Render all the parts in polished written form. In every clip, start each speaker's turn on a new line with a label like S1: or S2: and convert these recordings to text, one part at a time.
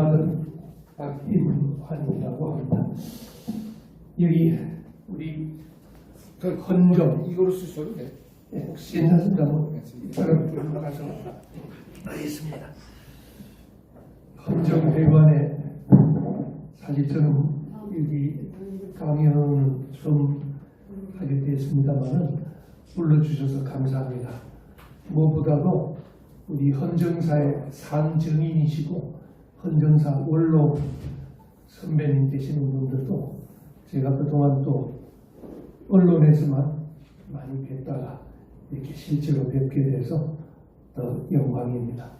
S1: 전화받은 박임환이라고 합니다. 여기 우리 헌정
S2: 이거로 쓰셔도 돼.
S1: 괜찮습니다. 사람 불러 가서 하겠습니다. 헌정회관에 사실 저는 여기 강연을 좀 하게 됐습니다만 불러주셔서 감사합니다. 무엇보다도 우리 헌정사의 산증인이시고 헌정사 원로 선배님 되시는 분들도 제가 그동안 또 언론에서만 많이 뵙다가 이렇게 실제로 뵙게 돼서 더 영광입니다.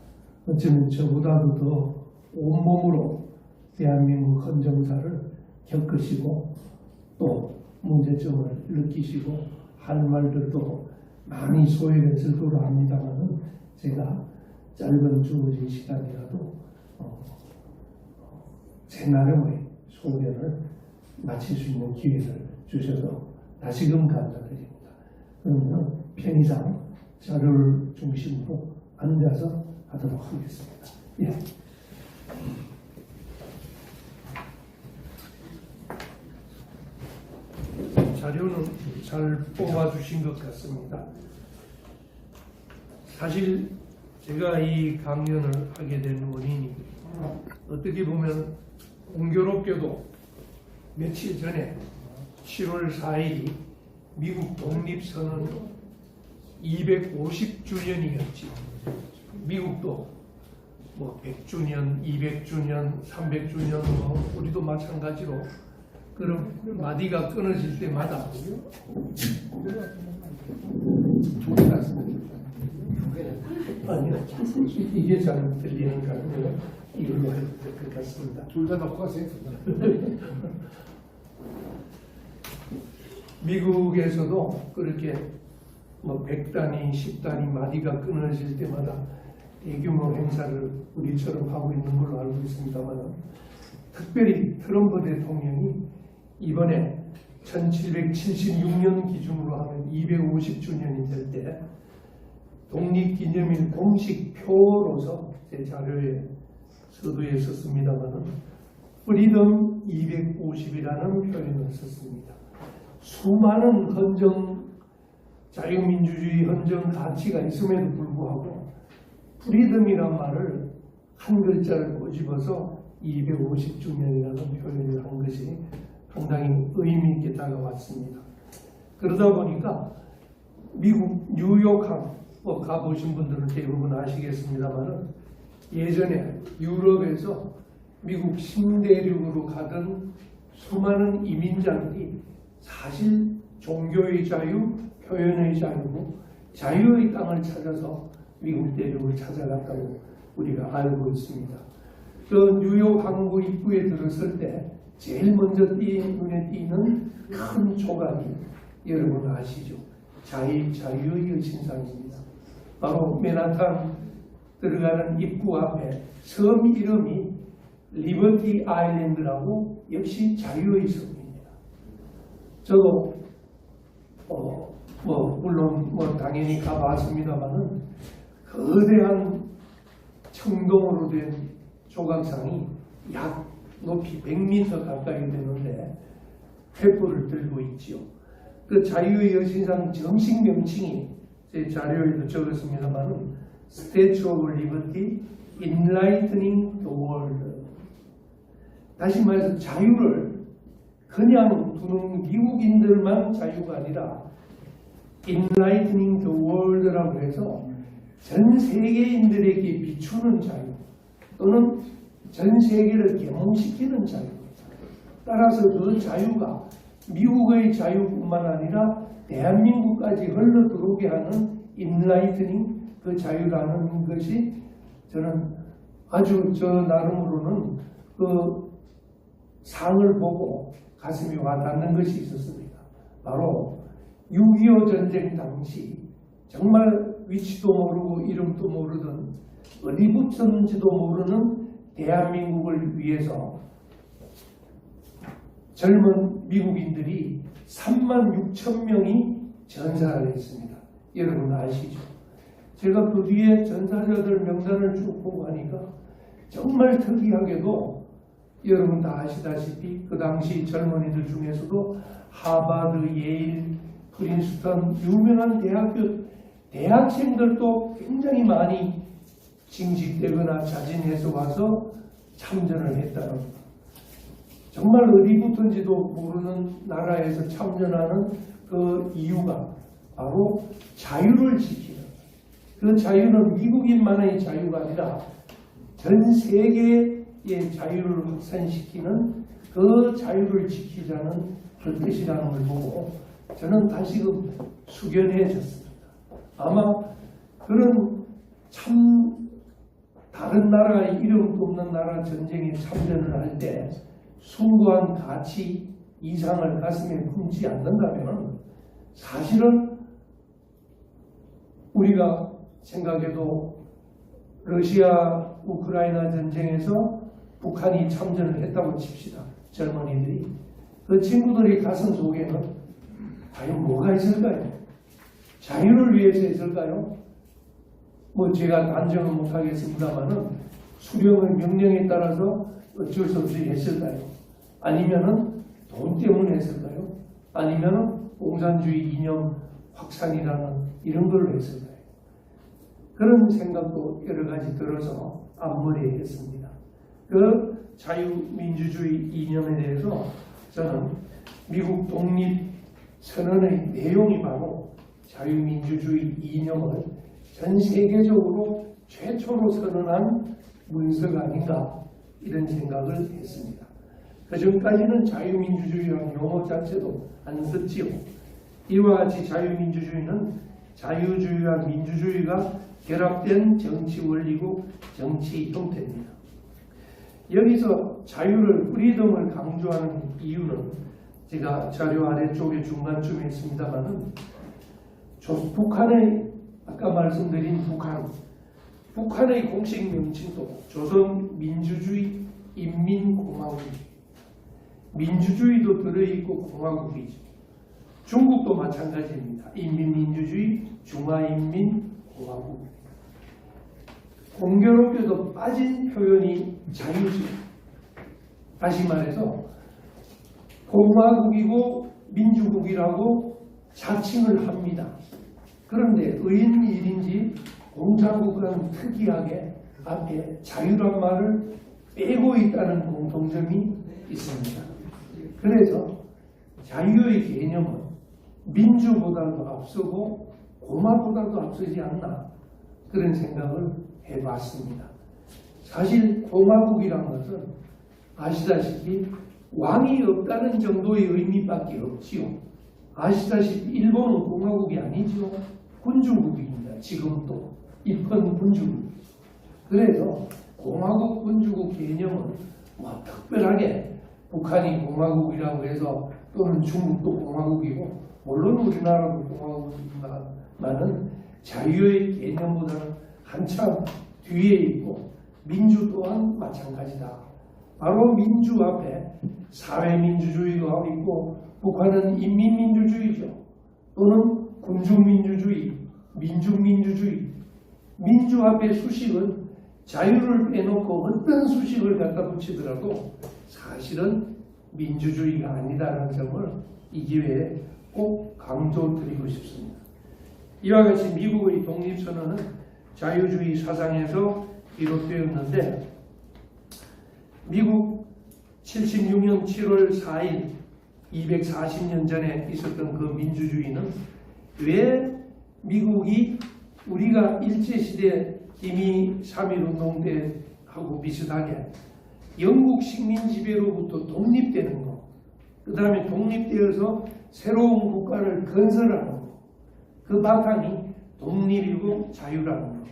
S1: 어쩌면 저보다도 더 온몸으로 대한민국 헌정사를 겪으시고 또 문제점을 느끼시고 할 말들도 많이 소외됐을 거로 합니다만 제가 짧은 주어진 시간이라도 제 나름의 소견을 마칠 수 있는 기회를 주셔서 다시금 감사드립니다. 그러면 편의상 자료를 중심으로 앉아서 하도록 하겠습니다. 예. 자료는 잘 뽑아주신 것 같습니다. 사실 제가 이 강연을 하게 된 원인이 어떻게 보면 공교롭게도 며칠 전에 7월 4일이 미국 독립선언 250주년이었지. 미국도 뭐 100주년, 200주년, 300주년 우리도 마찬가지로 그런 마디가 끊어질 때마다 아니요, 이게 잘 들리니까 이걸로 해도 될 것 같습니다.
S2: 둘 다 넣고 가세요.
S1: 미국에서도 그렇게 뭐 100단위, 10단위 마디가 끊어질 때마다 대규모 행사를 우리처럼 하고 있는 걸로 알고 있습니다만 특별히 트럼프 대통령이 이번에 1776년 기준으로 하면 250주년이 될 때 독립기념일 공식 표로서 제 자료에 서두에 썼습니다만 프리덤 250이라는 표현을 썼습니다. 수많은 헌정 자유민주주의 헌정 가치가 있음에도 불구하고 프리덤이란 말을 한 글자를 꼬집어서 250주년이라는 표현을 한 것이 상당히 의미 있게 다가왔습니다. 그러다 보니까 미국 뉴욕항 가보신 분들은 대부분 아시겠습니다만 예전에 유럽에서 미국 신대륙으로 가던 수많은 이민자들이 사실 종교의 자유, 표현의 자유고 자유의 땅을 찾아서 미국 대륙을 찾아갔다고 우리가 알고 있습니다. 그 뉴욕 항구 입구에 들었을 때 제일 먼저 눈에 띄는 큰 조각이 여러분 아시죠? 자유의 여신상입니다. 바로 맨하탄 들어가는 입구 앞에 섬 이름이 리버티 아일랜드라고 역시 자유의 섬입니다. 저도 물론 당연히 가봤습니다만은 거대한 청동으로 된 조각상이 약 높이 100m 가까이 되는데 횃불을 들고 있지요. 그 자유의 여신상 정식 명칭이 제 자료에도 적었습니다만은 Statue of Liberty Enlightening the World. 다시 말해서 자유를 그냥 두는 미국인들만 자유가 아니라 Enlightening the World라고 해서 전 세계인들에게 비추는 자유 또는 전 세계를 계몽시키는 자유입니다. 따라서 그 자유가 미국의 자유뿐만 아니라 대한민국까지 흘러 들어오게 하는 인라이트닝 그 자유라는 것이 저는 아주 저 나름으로는 그 상을 보고 가슴이 와닿는 것이 있었습니다. 바로 6.25 전쟁 당시 정말 위치도 모르고 이름도 모르던 어디 붙였는지도 모르는 대한민국을 위해서 젊은 미국인들이 36,000명이 전사를 했습니다. 여러분 아시죠? 제가 그 뒤에 전사자들 명단을 쭉 보고 하니까 정말 특이하게도 여러분 다 아시다시피 그 당시 젊은이들 중에서도 하버드, 예일, 프린스턴 유명한 대학생들도 굉장히 많이 징집되거나 자진해서 와서 참전을 했다는 것. 정말 어디부터인지도 모르는 나라에서 참전하는 그 이유가 바로 자유를 지키는, 그 자유는 미국인만의 자유가 아니라 전 세계의 자유를 확산시키는 그 자유를 지키자는 그 뜻이라는 걸 보고 저는 다시금 숙연해졌습니다. 아마 그런 참 다른 나라의 이름도 없는 나라 전쟁에 참전을 할 때 숭고한 가치 이상을 가슴에 품지 않는다면 사실은 우리가 생각해도 러시아 우크라이나 전쟁에서 북한이 참전을 했다고 칩시다. 젊은이들이. 그 친구들의 가슴 속에는 과연 뭐가 있을까요? 자유를 위해서 했을까요? 뭐 제가 단정은 못하겠습니다만은 수령의 명령에 따라서 어쩔 수 없이 했을까요? 아니면은 돈 때문에 했을까요? 아니면은 공산주의 이념 확산이라는 이런 걸로 했을까요? 그런 생각도 여러 가지 들어서 앞머리에 했습니다. 그 자유민주주의 이념에 대해서 저는 미국 독립선언의 내용이 바로 자유민주주의 이념을 전 세계적으로 최초로 선언한 문서가 아닌가 이런 생각을 했습니다. 그 전까지는 자유민주주의라는 용어 자체도 안 썼지요. 이와 같이 자유민주주의는 자유주의와 민주주의가 결합된 정치 원리고 정치 형태입니다. 여기서 자유를 프리덤을 강조하는 이유는 제가 자료 아래쪽에 중간쯤에 있습니다만은 북한의 아까 말씀드린 북한의 공식 명칭도 조선민주주의 인민공화국입니다. 민주주의도 들어있고 공화국이죠. 중국도 마찬가지입니다. 인민민주주의 중화인민공화국. 공교롭게도 빠진 표현이 자유주의. 다시 말해서 공화국이고 민주국이라고 자칭을 합니다. 그런데 의인일인지 공화국은 특이하게 앞에 자유란 말을 빼고 있다는 공통점이 있습니다. 그래서 자유의 개념은 민주보다도 앞서고 공화보다도 앞서지 않나 그런 생각을 해봤습니다. 사실 공화국이란 것은 아시다시피 왕이 없다는 정도의 의미밖에 없지요. 아시다시피 일본은 공화국이 아니죠. 군주국입니다. 지금도 입헌 군주국. 그래서 공화국 군주국 개념은 뭐 특별하게 북한이 공화국이라고 해서 또는 중국도 공화국이고 물론 우리나라도 공화국이지만은 자유의 개념보다는 한참 뒤에 있고 민주 또한 마찬가지다. 바로 민주 앞에 사회민주주의가 있고 북한은 인민민주주의죠. 또는 군중민주주의, 민중민주주의. 민주 앞에 수식은 자유를 빼놓고 어떤 수식을 갖다 붙이더라도 사실은 민주주의가 아니다라는 점을 이 기회에 꼭 강조드리고 싶습니다. 이와 같이 미국의 독립선언은 자유주의 사상에서 비롯되었는데 미국 76년 7월 4일 240년 전에 있었던 그 민주주의는 왜 미국이 우리가 일제시대 기미 3.1운동 때하고 비슷하게 영국 식민 지배로부터 독립되는 것, 그 다음에 독립되어서 새로운 국가를 건설하는 것, 그 바탕이 독립이고 자유라는 것.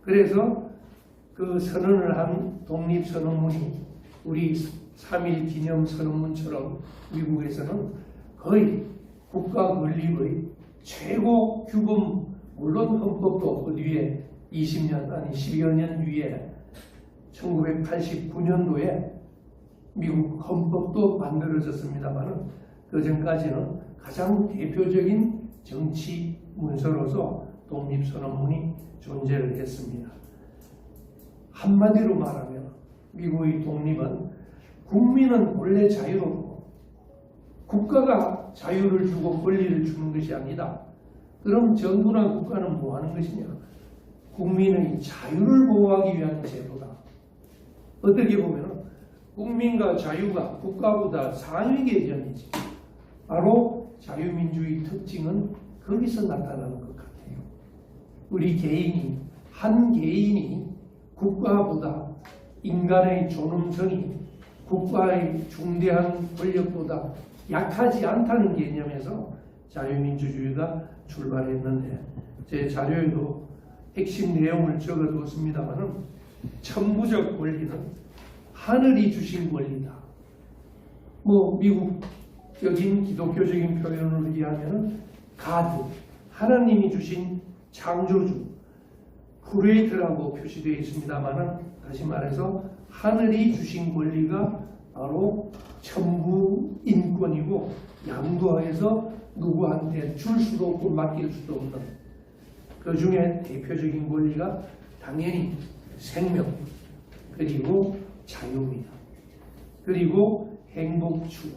S1: 그래서 그 선언을 한 독립선언문이 우리 3.1 기념선언문처럼 미국에서는 거의 국가 건립의 최고 규범, 물론 헌법도 그 뒤에 20년 아니 10여 년 뒤에 1989년도에 미국 헌법도 만들어졌습니다만 그 전까지는 가장 대표적인 정치 문서로서 독립선언문이 존재를 했습니다. 한마디로 말하면 미국의 독립은 국민은 원래 자유롭고 국가가 자유를 주고 권리를 주는 것이 아니다. 그럼 정부나 국가는 뭐 하는 것이냐? 국민의 자유를 보호하기 위한 제도다. 어떻게 보면 국민과 자유가 국가보다 상위 개념이지. 바로 자유민주의 특징은 거기서 나타나는 것 같아요. 우리 개인이, 한 개인이 국가보다 인간의 존엄성이 국가의 중대한 권력보다 약하지 않다는 개념에서 자유민주주의가 출발했는데, 제 자료에도 핵심 내용을 적어뒀습니다만은 천부적 권리는 하늘이 주신 권리다. 미국적인 기독교적인 표현으로 이해하면 가드, 하나님이 주신 창조주, 크리에이터라고 표시되어 있습니다만은 다시 말해서 하늘이 주신 권리가 바로 천부 인권이고 양도하에서 누구한테 줄 수도 없고 맡길 수도 없는, 그 중에 대표적인 권리가 당연히 생명, 그리고 자유입니다. 그리고 행복 추구.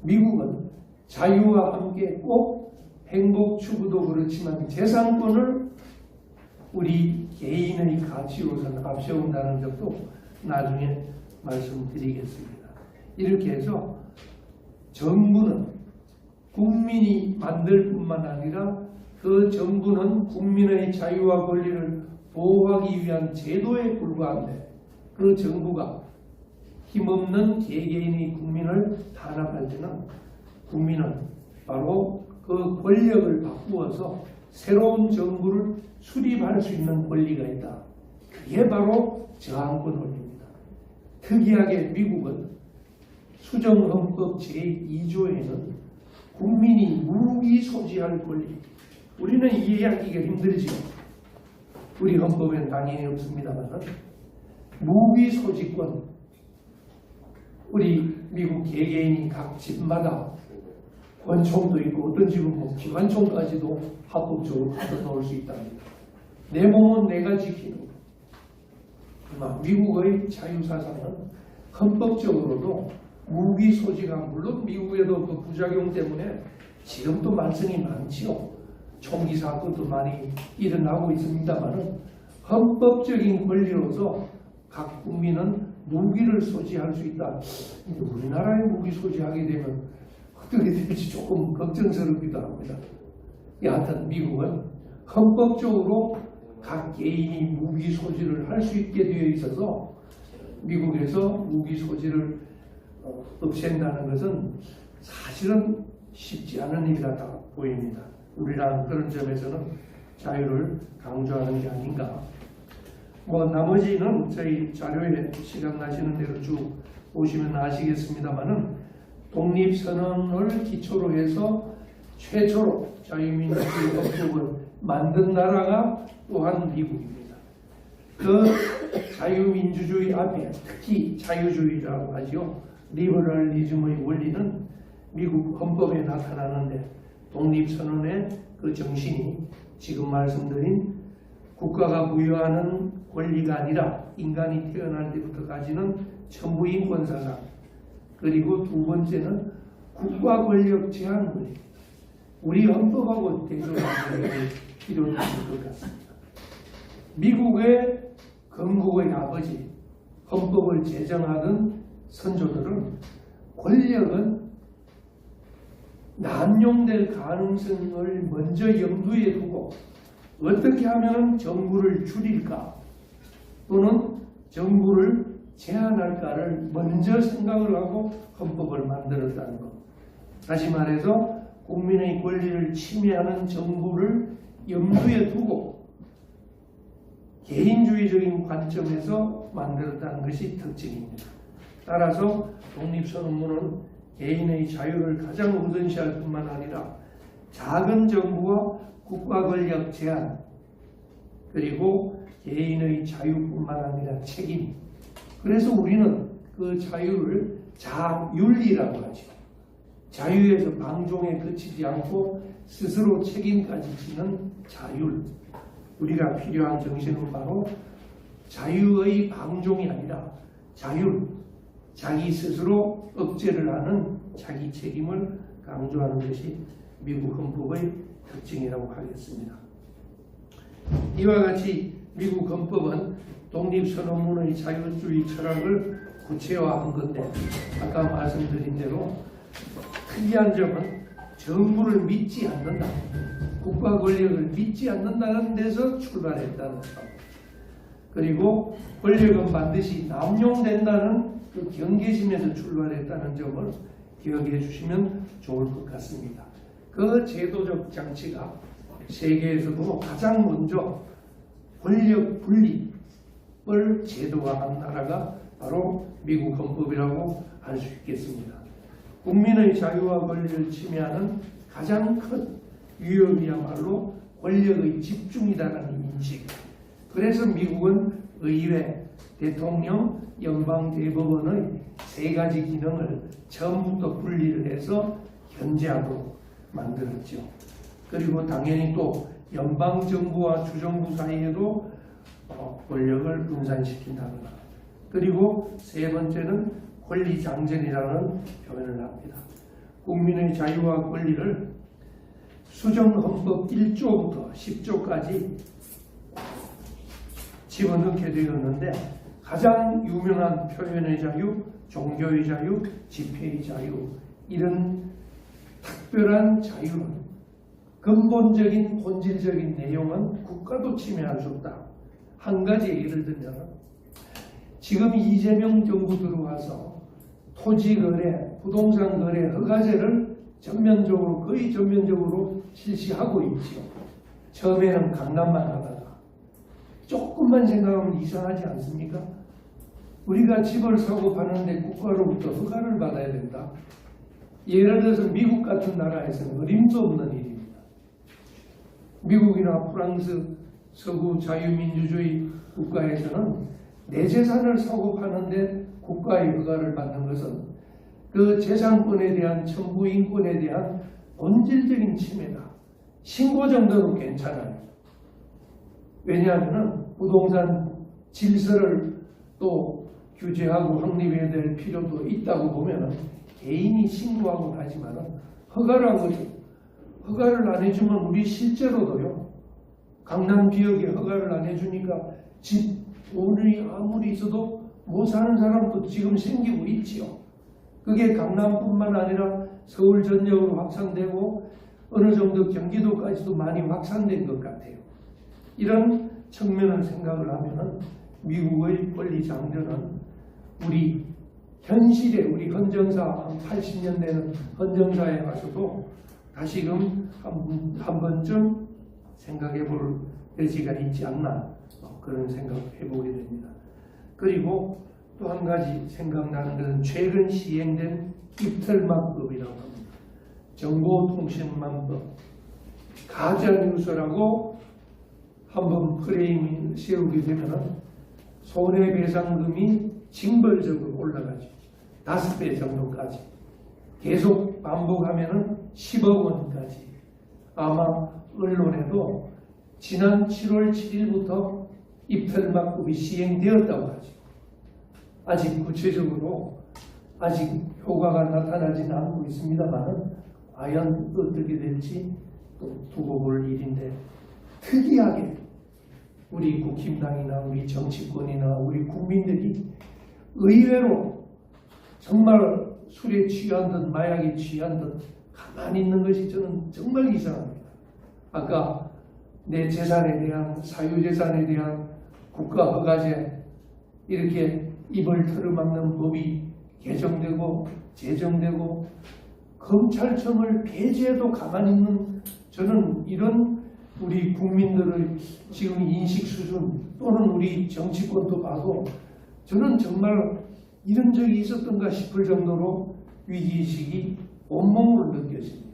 S1: 미국은 자유와 함께 꼭 행복 추구도 그렇지만 재산권을 우리 개인의 가치로서는 앞세운다는 것도 나중에 말씀드리겠습니다. 이렇게 해서 정부는 국민이 만들 뿐만 아니라 그 정부는 국민의 자유와 권리를 보호하기 위한 제도에 불과한데, 그 정부가 힘없는 개개인의 국민을 탄압할 때는 국민은 바로 그 권력을 바꾸어서 새로운 정부를 수립할 수 있는 권리가 있다. 그게 바로 저항권 권리입니다. 특이하게 미국은 수정헌법 제2조에는 국민이 무기 소지할 권리, 우리는 이해하기가 힘들지요. 우리 헌법에는 당연히 없습니다만 무기 소지권, 우리 미국 개개인이 각 집마다 권총도 있고 어떤 집은 기관총까지도 합법적으로 갖다 놓을 수 있답니다. 내 몸은 내가 지키는 것. 미국의 자유사상은 헌법적으로도 무기 소지가, 물론 미국에도 그 부작용 때문에 지금도 만성이 많지요. 총기 사건도 많이 일어나고 있습니다만 헌법적인 권리로서 각 국민은 무기를 소지할 수 있다. 우리나라에 무기 소지하게 되면 어떻게 될지 조금 걱정스럽기도 합니다. 여하튼 미국은 헌법적으로 각 개인이 무기 소지를 할 수 있게 되어 있어서 미국에서 무기 소지를 없앤다는 것은 사실은 쉽지 않은 일 같아 보입니다. 우리랑 그런 점에서는 자유를 강조하는 게 아닌가. 나머지는 저희 자료에 시간 나시는 대로 쭉 보시면 아시겠습니다만은 독립선언을 기초로 해서 최초로 자유민주주의 헌법을 만든 나라가 또한 미국입니다. 그 자유민주주의 앞에 특히 자유주의라고 하죠. 리버럴리즘의 원리는 미국 헌법에 나타나는데, 독립선언의 그 정신이 지금 말씀드린 국가가 부여하는 권리가 아니라 인간이 태어날 때부터 가지는 천부인권사상, 그리고 두 번째는 국가 권력 제한 권리. 우리 헌법하고 대조하는 필요는 있을 것 같습니다. 미국의 건국의 아버지, 헌법을 제정하던 선조들은 권력은 남용될 가능성을 먼저 염두에 두고 어떻게 하면 정부를 줄일까 또는 정부를 제한할까를 먼저 생각을 하고 헌법을 만들었다는 것. 다시 말해서 국민의 권리를 침해하는 정부를 염두에 두고 개인주의적인 관점에서 만들었다는 것이 특징입니다. 따라서 독립선언문은 개인의 자유를 가장 우선시할 뿐만 아니라 작은 정부와 국가 권력 제한, 그리고 개인의 자유뿐만 아니라 책임. 그래서 우리는 그 자유를 자율이라고 하죠. 자유에서 방종에 그치지 않고 스스로 책임까지 지는 자율. 우리가 필요한 정신은 바로 자유의 방종이 아니라 자율, 자기 스스로 억제를 하는 자기 책임을 강조하는 것이 미국 헌법의 특징이라고 하겠습니다. 이와 같이 미국 헌법은 독립선언문의 자유주의 철학을 구체화한 건데, 아까 말씀드린 대로 특이한 점은 정부를 믿지 않는다, 국가 권력을 믿지 않는다는 데서 출발했다는 점, 그리고 권력은 반드시 남용된다는 그 경계심에서 출발했다는 점을 기억해 주시면 좋을 것 같습니다. 그 제도적 장치가 세계에서도 가장 먼저 권력 분립을 제도화한 나라가 바로 미국 헌법이라고 할 수 있겠습니다. 국민의 자유와 권리를 침해하는 가장 큰 위협이야말로 권력의 집중이다라는 인식. 그래서 미국은 의회, 대통령, 연방대법원의 세 가지 기능을 처음부터 분리를 해서 견제하도록 만들었죠. 그리고 당연히 또 연방정부와 주정부 사이에도 권력을 분산시킨다거나, 그리고 세 번째는 권리장전이라는 표현을 합니다. 국민의 자유와 권리를 수정헌법 1조부터 10조까지 집어넣게 되었는데, 가장 유명한 표현의 자유, 종교의 자유, 집회의 자유, 이런 특별한 자유는 근본적인 본질적인 내용은 국가도 침해할 수 없다. 한 가지 예를 들면 지금 이재명 정부 들어와서 토지거래, 부동산 거래 허가제를 거의 전면적으로 실시하고 있죠. 처음에는 강남만 하다가 조금만 생각하면 이상하지 않습니까? 우리가 집을 사고 파는데 국가로부터 허가를 받아야 된다. 예를 들어서 미국 같은 나라에서는 어림도 없는 일입니다. 미국이나 프랑스, 서구 자유민주주의 국가에서는 내 재산을 사고 파는데 국가의 허가를 받는 것은 그 재산권에 대한 청구 인권에 대한 본질적인 침해다. 신고 정도는 괜찮아요. 왜냐하면 부동산 질서를 또 규제하고 확립해야 될 필요도 있다고 보면 개인이 신고하고 하지만 허가란 거죠. 허가를 안 해주면 우리 실제로도요, 강남 지역에 허가를 안 해주니까 집 돈이 아무리 있어도 못 사는 사람도 지금 생기고 있지요. 그게 강남뿐만 아니라 서울 전역으로 확산되고 어느 정도 경기도까지도 많이 확산된 것 같아요. 이런 측면을 생각을 하면 미국의 권리 장전은 우리 현실에, 우리 헌정사 80년대는 헌정사에 가서도 다시금 한 번쯤 생각해 볼 여지가 있지 않나, 그런 생각을 해보게 됩니다. 그리고 또 한 가지 생각나는 것은 최근 시행된 입틀망법이라고 합니다. 정보통신망법, 가짜뉴스라고 한번 프레임을 세우게 되면 손해배상금이 징벌적으로 올라가죠. 5배 정도까지. 계속 반복하면 10억 원까지. 아마 언론에도 지난 7월 7일부터 입틀망법이 시행되었다고 하죠. 아직 구체적으로 아직 효과가 나타나지는 않고 있습니다만 과연 어떻게 될지 또 두고 볼 일인데, 특이하게 우리 국힘당이나 우리 정치권이나 우리 국민들이 의외로 정말 술에 취한 듯 마약에 취한 듯 가만히 있는 것이 저는 정말 이상합니다. 아까 내 재산에 대한, 사유재산에 대한 국가 허가제, 이렇게 입을 틀어막는 법이 개정되고 제정되고 검찰청을 폐지해도 가만히 있는, 저는 이런 우리 국민들의 지금 인식 수준 또는 우리 정치권도 봐도 저는 정말 이런 적이 있었던가 싶을 정도로 위기의식이 온몸으로 느껴집니다.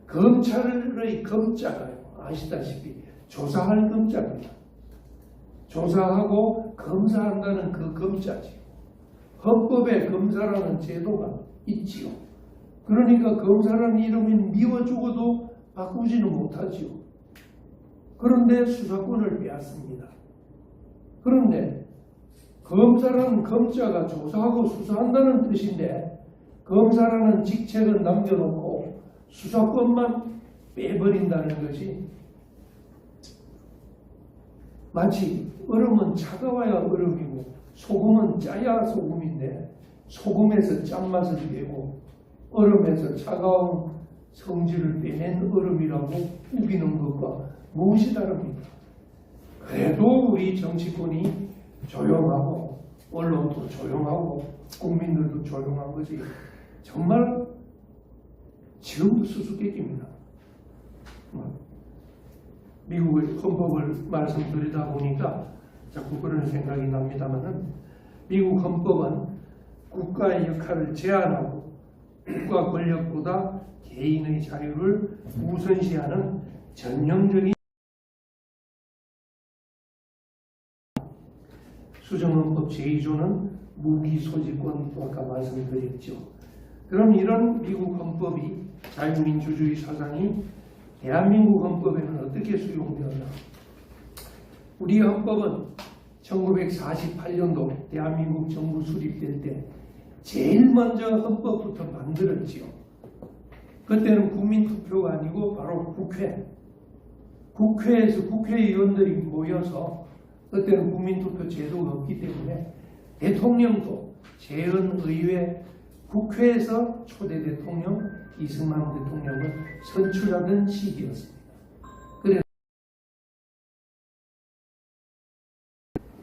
S1: 검찰의 검자가요, 아시다시피 조사할 검자입니다. 조사하고 검사한다는 그 검자지요. 헌법에 검사라는 제도가 있지요. 그러니까 검사라는 이름이 미워 죽어도 바꾸지는 못하지요. 그런데 수사권을 빼앗습니다. 그런데 검사라는 검자가 조사하고 수사한다는 뜻인데 검사라는 직책은 남겨놓고 수사권만 빼버린다는 것이 마치 얼음은 차가워야 얼음이고 소금은 짜야 소금인데 소금에서 짠맛을 빼고 얼음에서 차가운 성질을 빼낸 얼음이라고 우기는 것과 무엇이 다릅니까? 그래도 우리 정치권이 조용하고 언론도 조용하고 국민들도 조용한 것이 정말 지금 수수께끼입니다. 미국의 헌법을 말씀드리다 보니까 자꾸 그런 생각이 납니다만은 미국 헌법은 국가의 역할을 제한하고 국가 권력보다 개인의 자유를 우선시하는 전형적인 수정헌법 제2조는 무기소지권도 아까 말씀드렸죠. 그럼 이런 미국 헌법이 자유민주주의 사상이 대한민국 헌법에는 어떻게 수용되었나? 우리 헌법은 1948년도 대한민국 정부 수립될 때 제일 먼저 헌법부터 만들었지요. 그때는 국민투표가 아니고 바로 국회에서 국회의원들이 모여서 그때는 국민투표 제도가 없기 때문에 대통령도 재헌의회 국회에서 초대 대통령 이승만 대통령을 선출하던 시기였습니다. 그래서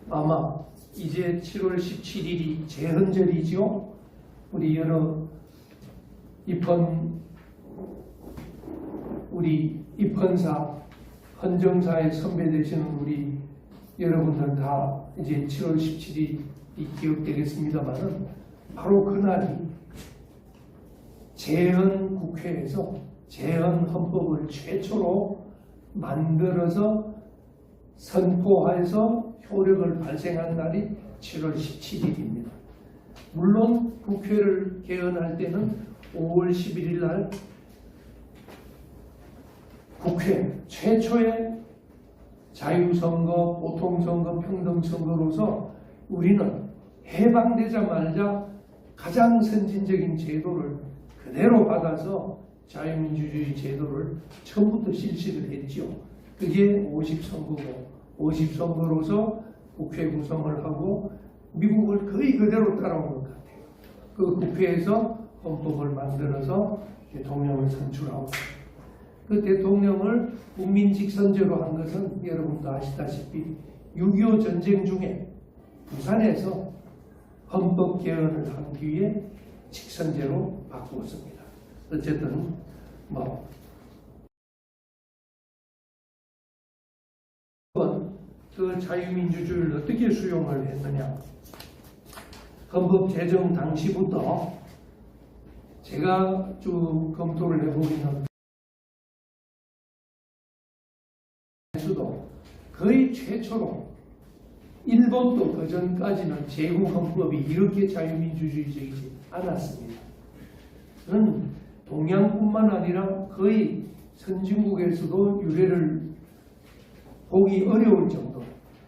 S1: 아마 이제 7월 17일이 재헌절이죠. 우리 여러 입헌사, 헌정사에 선배되시는 우리 여러분들 다 이제 7월 17일이 기억되겠습니다만은 바로 그날이 재헌국회에서 재헌헌법을 최초로 만들어서 선포해서 효력을 발생한 날이 7월 17일입니다. 물론 국회를 개헌할 때는 5월 11일 날 국회 최초의 자유선거, 보통선거, 평등선거로서 우리는 해방되자마자 가장 선진적인 제도를 그대로 받아서 자유민주주의 제도를 처음부터 실시를 했죠. 그게 50선거고 50선거로서 국회 구성을 하고 미국을 거의 그대로 따라온 것 같아요. 그 국회에서 헌법을 만들어서 대통령을 선출하고 그 대통령을 국민 직선제로 한 것은 여러분도 아시다시피 6.25 전쟁 중에 부산에서 헌법 개헌을 하기 위해 직선제로 바꾸었습니다. 어쨌든 그 자유민주주의를 어떻게 수용을 했느냐? 헌법 제정 당시부터 제가 쭉 검토를 해보면 수도 거의 최초로 일본도 그 전까지는 제국 헌법이 이렇게 자유민주주의적이지 않았습니다. 그는 동양뿐만 아니라 거의 선진국에서도 유례를 보기 어려울 정도.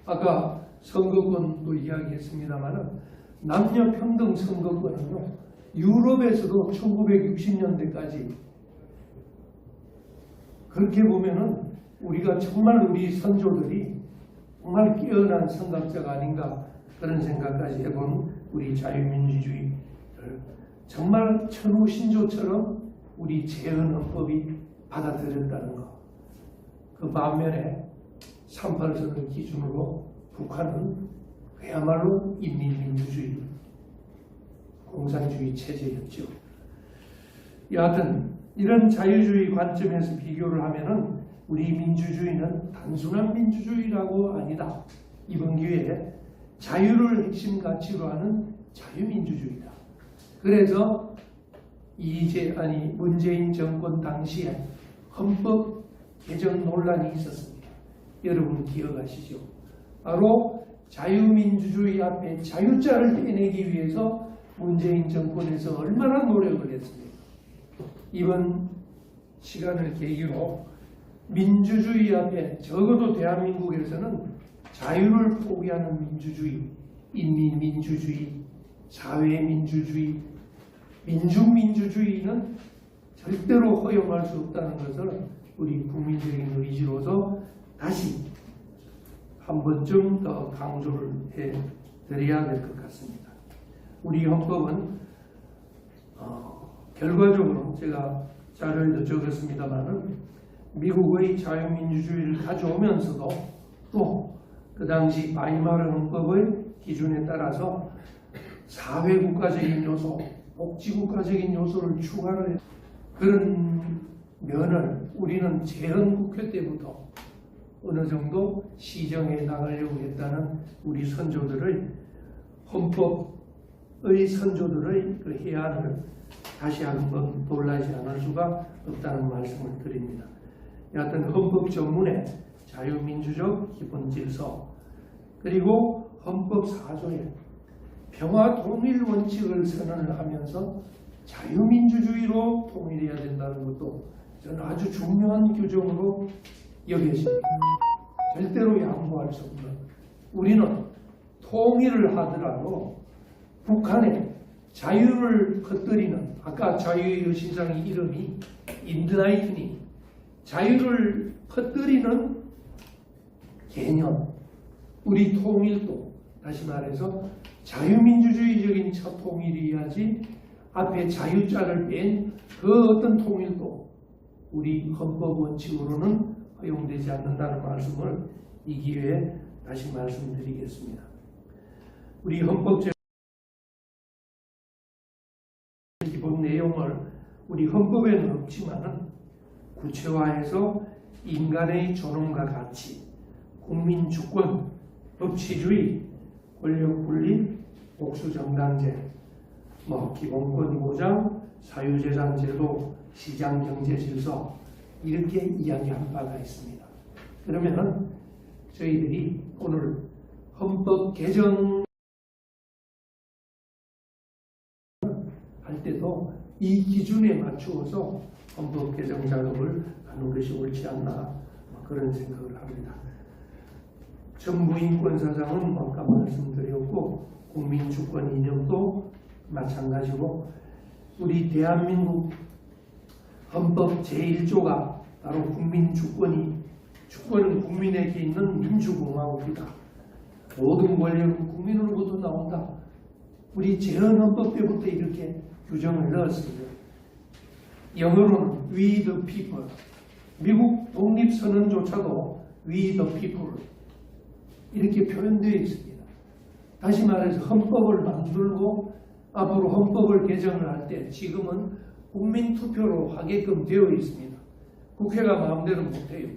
S1: 아까 선거권도 이야기했습니다만은 남녀 평등 선거권은요 유럽에서도 1960년대까지 그렇게 보면은 우리가 정말 우리 선조들이 정말 깨어난 선각자가 아닌가 그런 생각까지 해본 우리 자유민주주의를 정말 천우신조처럼 우리 재헌헌법이 받아들였다는 것. 그 반면에 38선을 기준으로 북한은 그야말로 인민민주주의, 공산주의 체제였죠. 여하튼 이런 자유주의 관점에서 비교를 하면은 우리 민주주의는 단순한 민주주의라고 아니다. 이번 기회에 자유를 핵심 가치로 하는 자유민주주의다. 그래서 문재인 정권 당시에 헌법 개정 논란이 있었습니다. 여러분 기억하시죠? 바로 자유민주주의 앞에 자유자를 떼내기 위해서 문재인 정권에서 얼마나 노력을 했습니까? 이번 시간을 계기로 민주주의 앞에 적어도 대한민국에서는 자유를 포기하는 민주주의 인민민주주의, 사회민주주의, 민중민주주의는 절대로 허용할 수 없다는 것을 우리 국민적인 의지로서 다시 한 번쯤 더 강조를 해드려야 될 것 같습니다. 우리 헌법은 결과적으로 제가 자료에도 적었습니다만은 미국의 자유민주주의를 가져오면서도 또 그 당시 바이마르 헌법의 기준에 따라서 사회국가적인 요소, 복지국가적인 요소를 추가를 해 그런 면을 우리는 재헌국회 때부터 어느 정도 시정해 나가려고 했다는 우리 선조들의 헌법의 선조들의 그 해안을 다시 한번 놀라지 않을 수가 없다는 말씀을 드립니다. 여하튼 헌법 전문에 자유민주적 기본질서 그리고 헌법 4조에 평화 통일 원칙을 선언을 하면서 자유민주주의로 통일해야 된다는 것도 저는 아주 중요한 규정으로 여겨집니다. 절대로 양보할 수 없는 우리는 통일을 하더라도 북한의 자유를 겉들이는 아까 자유의 여신상의 이름이 인드나이트니 자유를 겉들이는 개념 우리 통일도 다시 말해서 자유민주주의적인 첫 통일이어야지 앞에 자유자를 뺀 그 어떤 통일도 우리 헌법 원칙으로는 허용되지 않는다는 말씀을 이 기회에 다시 말씀드리겠습니다. 우리 헌법 기본 내용을 우리 헌법에는 없지만은 구체화해서 인간의 존엄과 가치, 국민 주권, 법치주의, 권력 분리, 복수정당제, 기본권 보장, 사유재산 제도, 시장경제 질서 이렇게 이야기한 바가 있습니다. 그러면 저희들이 오늘 헌법 개정 할 때도 이 기준에 맞추어서 헌법 개정 작업을 하는 것이 옳지 않나 그런 생각을 합니다. 정부인권사상은 아까 말씀드렸고 국민주권 이념도 마찬가지고 우리 대한민국 헌법 제1조가 바로 주권은 국민에게 있는 민주공화국이다. 모든 권력은 국민으로부터 나온다. 우리 재헌헌법 때부터 이렇게 규정을 넣었습니다. 영어로는 We the people. 미국 독립선언조차도 We the people 이렇게 표현되어 있습니다. 다시 말해서 헌법을 만들고 앞으로 헌법을 개정을 할 때 지금은 국민투표로 하게끔 되어 있습니다. 국회가 마음대로 못해요.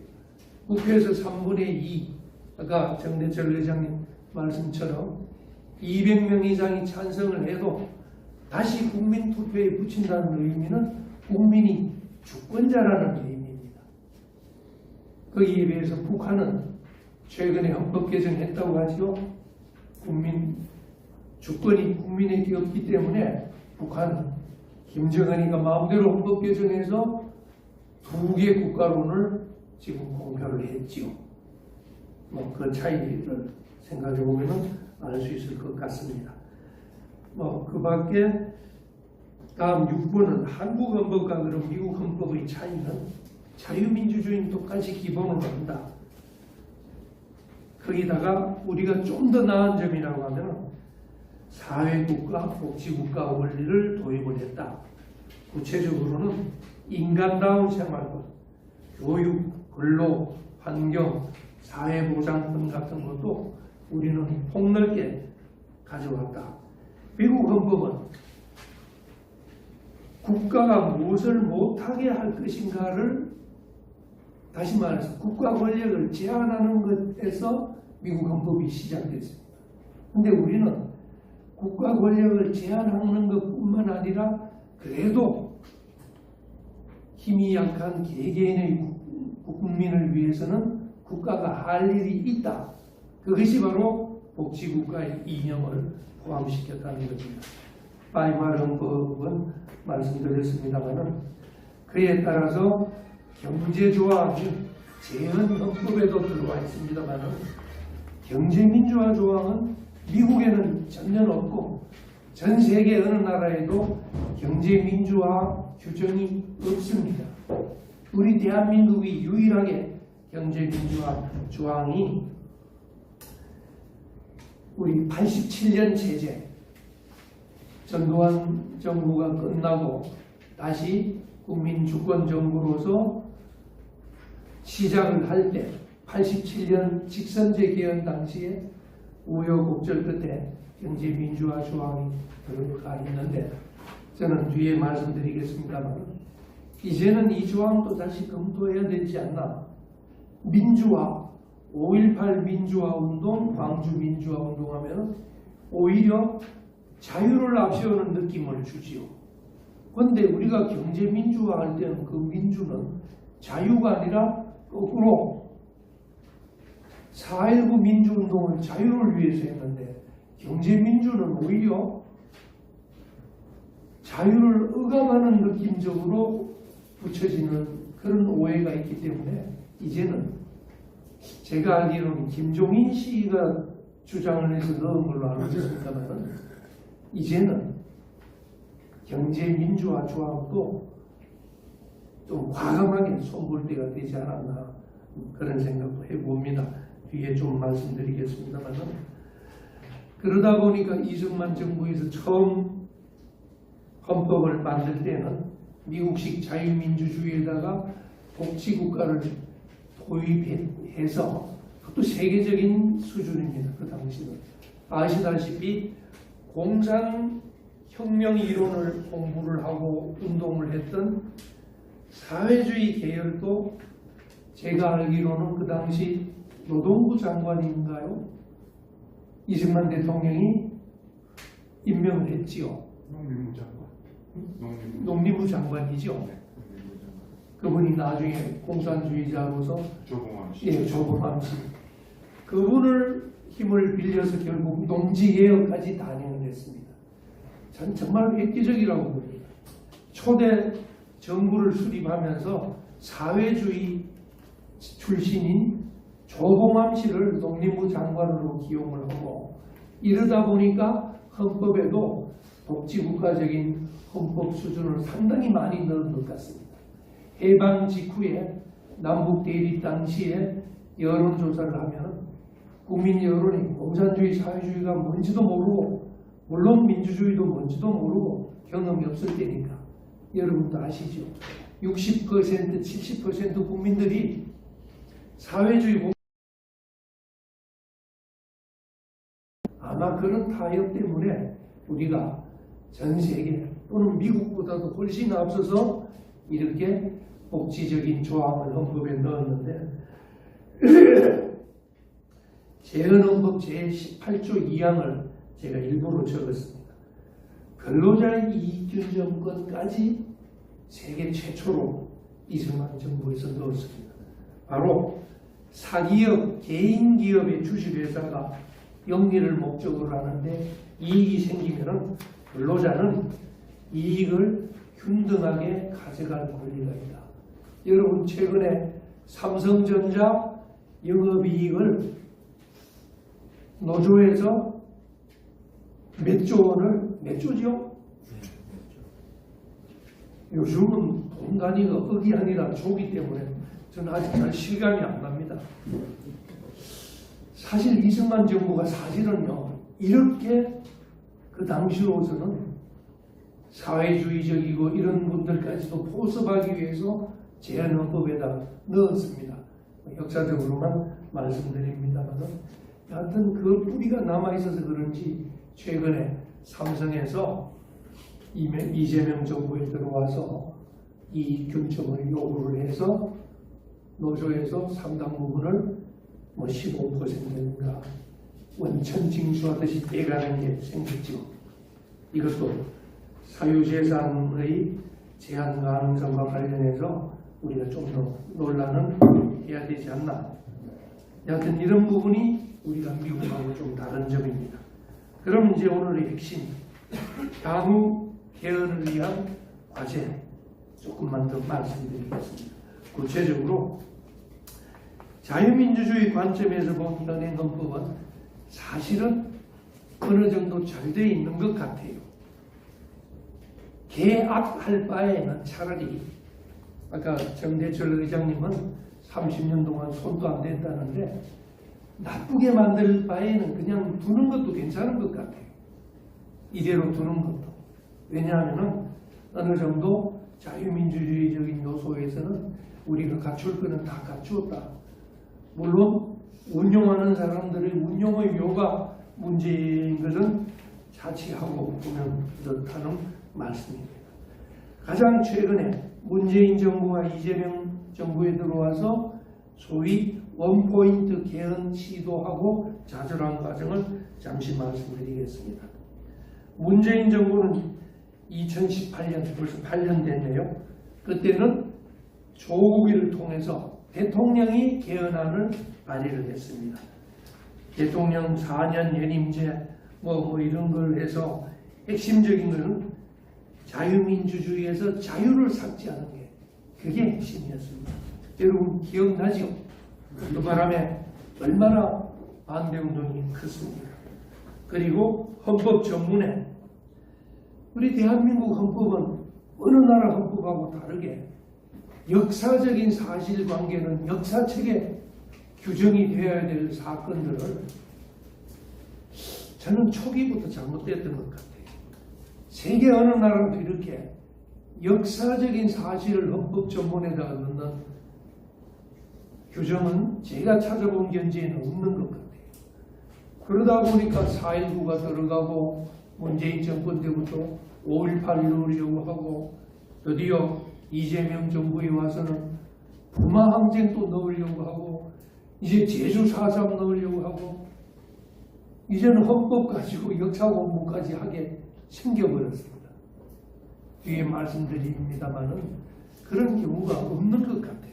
S1: 국회에서 3분의 2 아까 정대철 의장님 말씀처럼 200명 이상이 찬성을 해도 다시 국민투표에 붙인다는 의미는 국민이 주권자라는 의미입니다. 거기에 비해서 북한은 최근에 헌법 개정했다고 하죠. 주권이 국민에게 없기 때문에 북한은 김정은이가 마음대로 헌법 개정해서 2개 국가론을 지금 공표를 했지요. 그 차이를 생각해 보면 알 수 있을 것 같습니다. 그 밖에 다음 6번은 한국 헌법과 그런 미국 헌법의 차이는 자유민주주의는 똑같이 기본으로 한다. 거기다가 우리가 좀 더 나은 점이라고 하면 사회국가, 복지국가 원리를 도입을 했다. 구체적으로는 인간다운 생활권, 교육, 근로, 환경, 사회보장권 같은 것도 우리는 폭넓게 가져왔다. 미국 헌법은 국가가 무엇을 못하게 할 것인가를 다시 말해서 국가 권력을 제한하는 것에서 미국 헌법이 시작됐습니다. 그런데 우리는 국가 권력을 제한하는 것뿐만 아니라 그래도 힘이 약한 개개인의 국민을 위해서는 국가가 할 일이 있다. 그것이 바로 복지국가의 이념을 포함시켰다는 것입니다. 바이마르 헌법은 말씀드렸습니다만 그에 따라서 경제조항이 재헌헌법에도 들어와 있습니다만 경제민주화 조항은 미국에는 전혀 없고 전 세계 어느 나라에도 경제민주화 규정이 없습니다. 우리 대한민국이 유일하게 경제민주화 조항이 우리 87년 체제 전두환 정부가 끝나고 다시 국민주권정부로서 시작을 할 때 87년 직선제 개헌 당시에 우여곡절 끝에 경제민주화 조항이 들어가 있는데 저는 뒤에 말씀드리겠습니다만 이제는 이 조항도 다시 검토해야 되지 않나. 민주화 5.18 민주화 운동, 광주 민주화 운동하면 오히려 자유를 앞세우는 느낌을 주지요. 그런데 우리가 경제 민주화 할 때는 그 민주는 자유가 아니라 거꾸로 4.19 민주운동은 자유를 위해서 했는데 경제 민주는 오히려 자유를 억압하는 느낌적으로 붙여지는 그런 오해가 있기 때문에 이제는 제가 알기로는 김종인 씨가 주장을 해서 넣은 걸로 알고 있습니다만 이제는 경제민주화 조항도 좀 과감하게 손볼 때가 되지 않았나 그런 생각도 해봅니다. 뒤에 좀 말씀드리겠습니다만 그러다 보니까 이승만 정부에서 처음 헌법을 만들 때는 미국식 자유민주주의에다가 복지국가를 도입해서 그것도 세계적인 수준입니다. 그 당시는 아시다시피 공산혁명 이론을 공부를 하고 운동을 했던 사회주의 계열도 제가 알기로는 그 당시 노동부 장관인가요? 이승만 대통령이 임명을 했지요.
S2: 농림부 장관.
S1: 농림부 장관이죠. 그분이 나중에 공산주의자로서
S2: 조봉암 씨.
S1: 예, 조봉암 씨. 그분을 힘을 빌려서 결국 농지개혁까지 단행을 했습니다. 전 정말 획기적이라고 봅니다. 초대 정부를 수립하면서 사회주의 출신인 조봉암 씨를 농림부 장관으로 기용을 하고 이러다 보니까 헌법에도 복지국가적인 헌법 수준을 상당히 많이 넣은 것 같습니다. 해방 직후에 남북 대립 당시에 여론조사를 하면 국민 여론이 공산주의 사회주의가 뭔지도 모르고 물론 민주주의도 뭔지도 모르고 경험이 없을 때니까 여러분도 아시죠. 60% 70% 국민들이 사회주의 아마 그런 타협 때문에 우리가 전 세계 또는 미국보다도 훨씬 앞서서 이렇게 복지적인 조항을 헌법에 넣었는데 재헌헌법 제18조 2항을 제가 일부러 적었습니다. 근로자의 이익균정권까지 세계 최초로 이승만 정부에서 넣었습니다. 바로 사기업, 개인기업의 주식회사가 영리를 목적으로 하는데 이익이 생기면 근로자는 이익을 균등하게 가져갈 권리가 있다. 여러분 최근에 삼성전자 영업이익을 노조에서 몇 조 원을 몇 조죠? 요즘은 돈 단위가 억이 아니라 조기 때문에 저는 아직 잘 실감이 안 납니다. 사실 이승만 정부가 사실은요 이렇게 그 당시로서는 사회주의적이고 이런 분들까지도 포섭하기 위해서 재헌헌법에다 넣었습니다. 역사적으로만 말씀드립니다만 하여튼 그 뿌리가 남아있어서 그런지 최근에 삼성에서 이재명 정부에 들어와서 이익균정을 요구를 해서 노조에서 상당 부분을 15%인가 원천 징수하듯이 떼가는 게 생겼죠. 이것도 사유재산의 제한 가능성과 관련해서 우리가 좀 더 논란은 해야 되지 않나. 여하튼 이런 부분이 우리가 미국하고 좀 다른 점입니다. 그럼 이제 오늘의 핵심, 향후 개헌을 위한 과제 조금만 더 말씀드리겠습니다. 구체적으로 자유민주주의 관점에서 본 현행헌법은 사실은 어느 정도 잘 돼 있는 것 같아요. 개악할 바에는 차라리 아까 정대철 의장님은 30년 동안 손도 안 댔다는데 나쁘게 만들 바에는 그냥 두는 것도 괜찮은 것 같아요. 이대로 두는 것도. 왜냐하면 어느 정도 자유민주주의적인 요소에서는 우리가 갖출 것은 다 갖추었다. 물론 운용하는 사람들의 운용의 묘가 문제인 것은 자치하고 보면 그렇다는 말씀입니다. 가장 최근에 문재인 정부와 이재명 정부에 들어와서 소위 원포인트 개헌 시도하고 좌절한 과정을 잠시 말씀드리겠습니다. 문재인 정부는 2018년, 벌써 8년 됐네요. 그때는 조국위를 통해서 대통령이 개헌안을 발의를 했습니다. 대통령 4년 연임제 이런 걸 해서 핵심적인 것은 자유민주주의에서 자유를 삭제하는 게 그게 핵심이었습니다. 여러분 기억나죠? 그 바람에 얼마나 반대운동이 컸습니다. 그리고 헌법 전문에 우리 대한민국 헌법은 어느 나라 헌법하고 다르게 역사적인 사실관계는 역사책에 규정이 되어야 될 사건들을 저는 초기부터 잘못됐던 것 같아요. 세계 어느 나라도 이렇게 역사적인 사실을 헌법 전문에다가 넣는 규정은 제가 찾아본 견지에는 없는 것 같아요. 그러다 보니까 4.19가 들어가고 문재인 정권 때부터 5.18 넣으려고 하고 드디어 이재명 정부에 와서는 부마항쟁도 넣으려고 하고 이제 제주 4.3 넣으려고 하고 이제는 헌법 가지고 역사 공부까지 하게 생겨버렸습니다. 뒤에 말씀드립니다만은 그런 경우가 없는 것 같아요.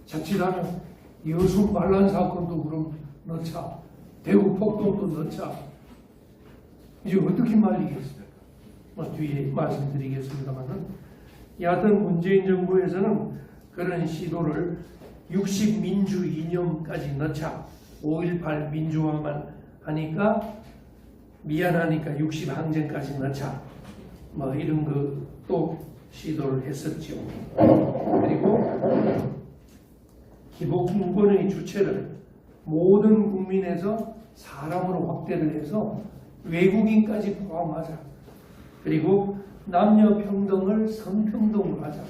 S1: 자칫하면 여수 반란 사건도 그럼 넣자, 대구 폭동도 넣자. 이제 어떻게 말리겠습니까? 뒤에 말씀드리겠습니다만은 여하튼 문재인 정부에서는 그런 시도를 60민주 이념까지 넣자 5.18 민주화만 하니까 미안하니까 60항쟁까지 넣자 이런 것도 시도를 했었죠. 그리고 기본권의 주체를 모든 국민에서 사람으로 확대를 해서 외국인까지 포함하자. 그리고 남녀 평등을 성평등으로 하자.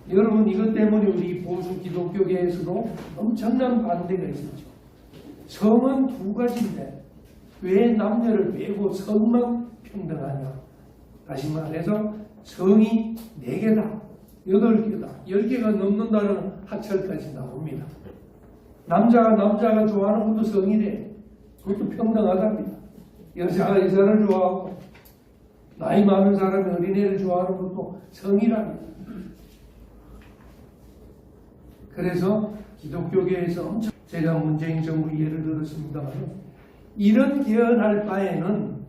S1: 여러분 이것 때문에 우리 보수 기독교계에서도 엄청난 반대가 있었죠. 성은 두 가지인데 왜 남녀를 빼고 성만 평등하냐. 다시 말해서 성이 4개다, 8개다, 10개가 넘는다는 학설까지 나옵니다. 남자가 좋아하는 것도 성이래. 그것도 평등하답니다. 여자가 여자를 좋아하고 나이 많은 사람이 어린애를 좋아하는 것도 성이랍니다. 그래서 기독교계에서 엄청 제가 문재인 정부 예를 들었습니다만 이런 개헌할 바에는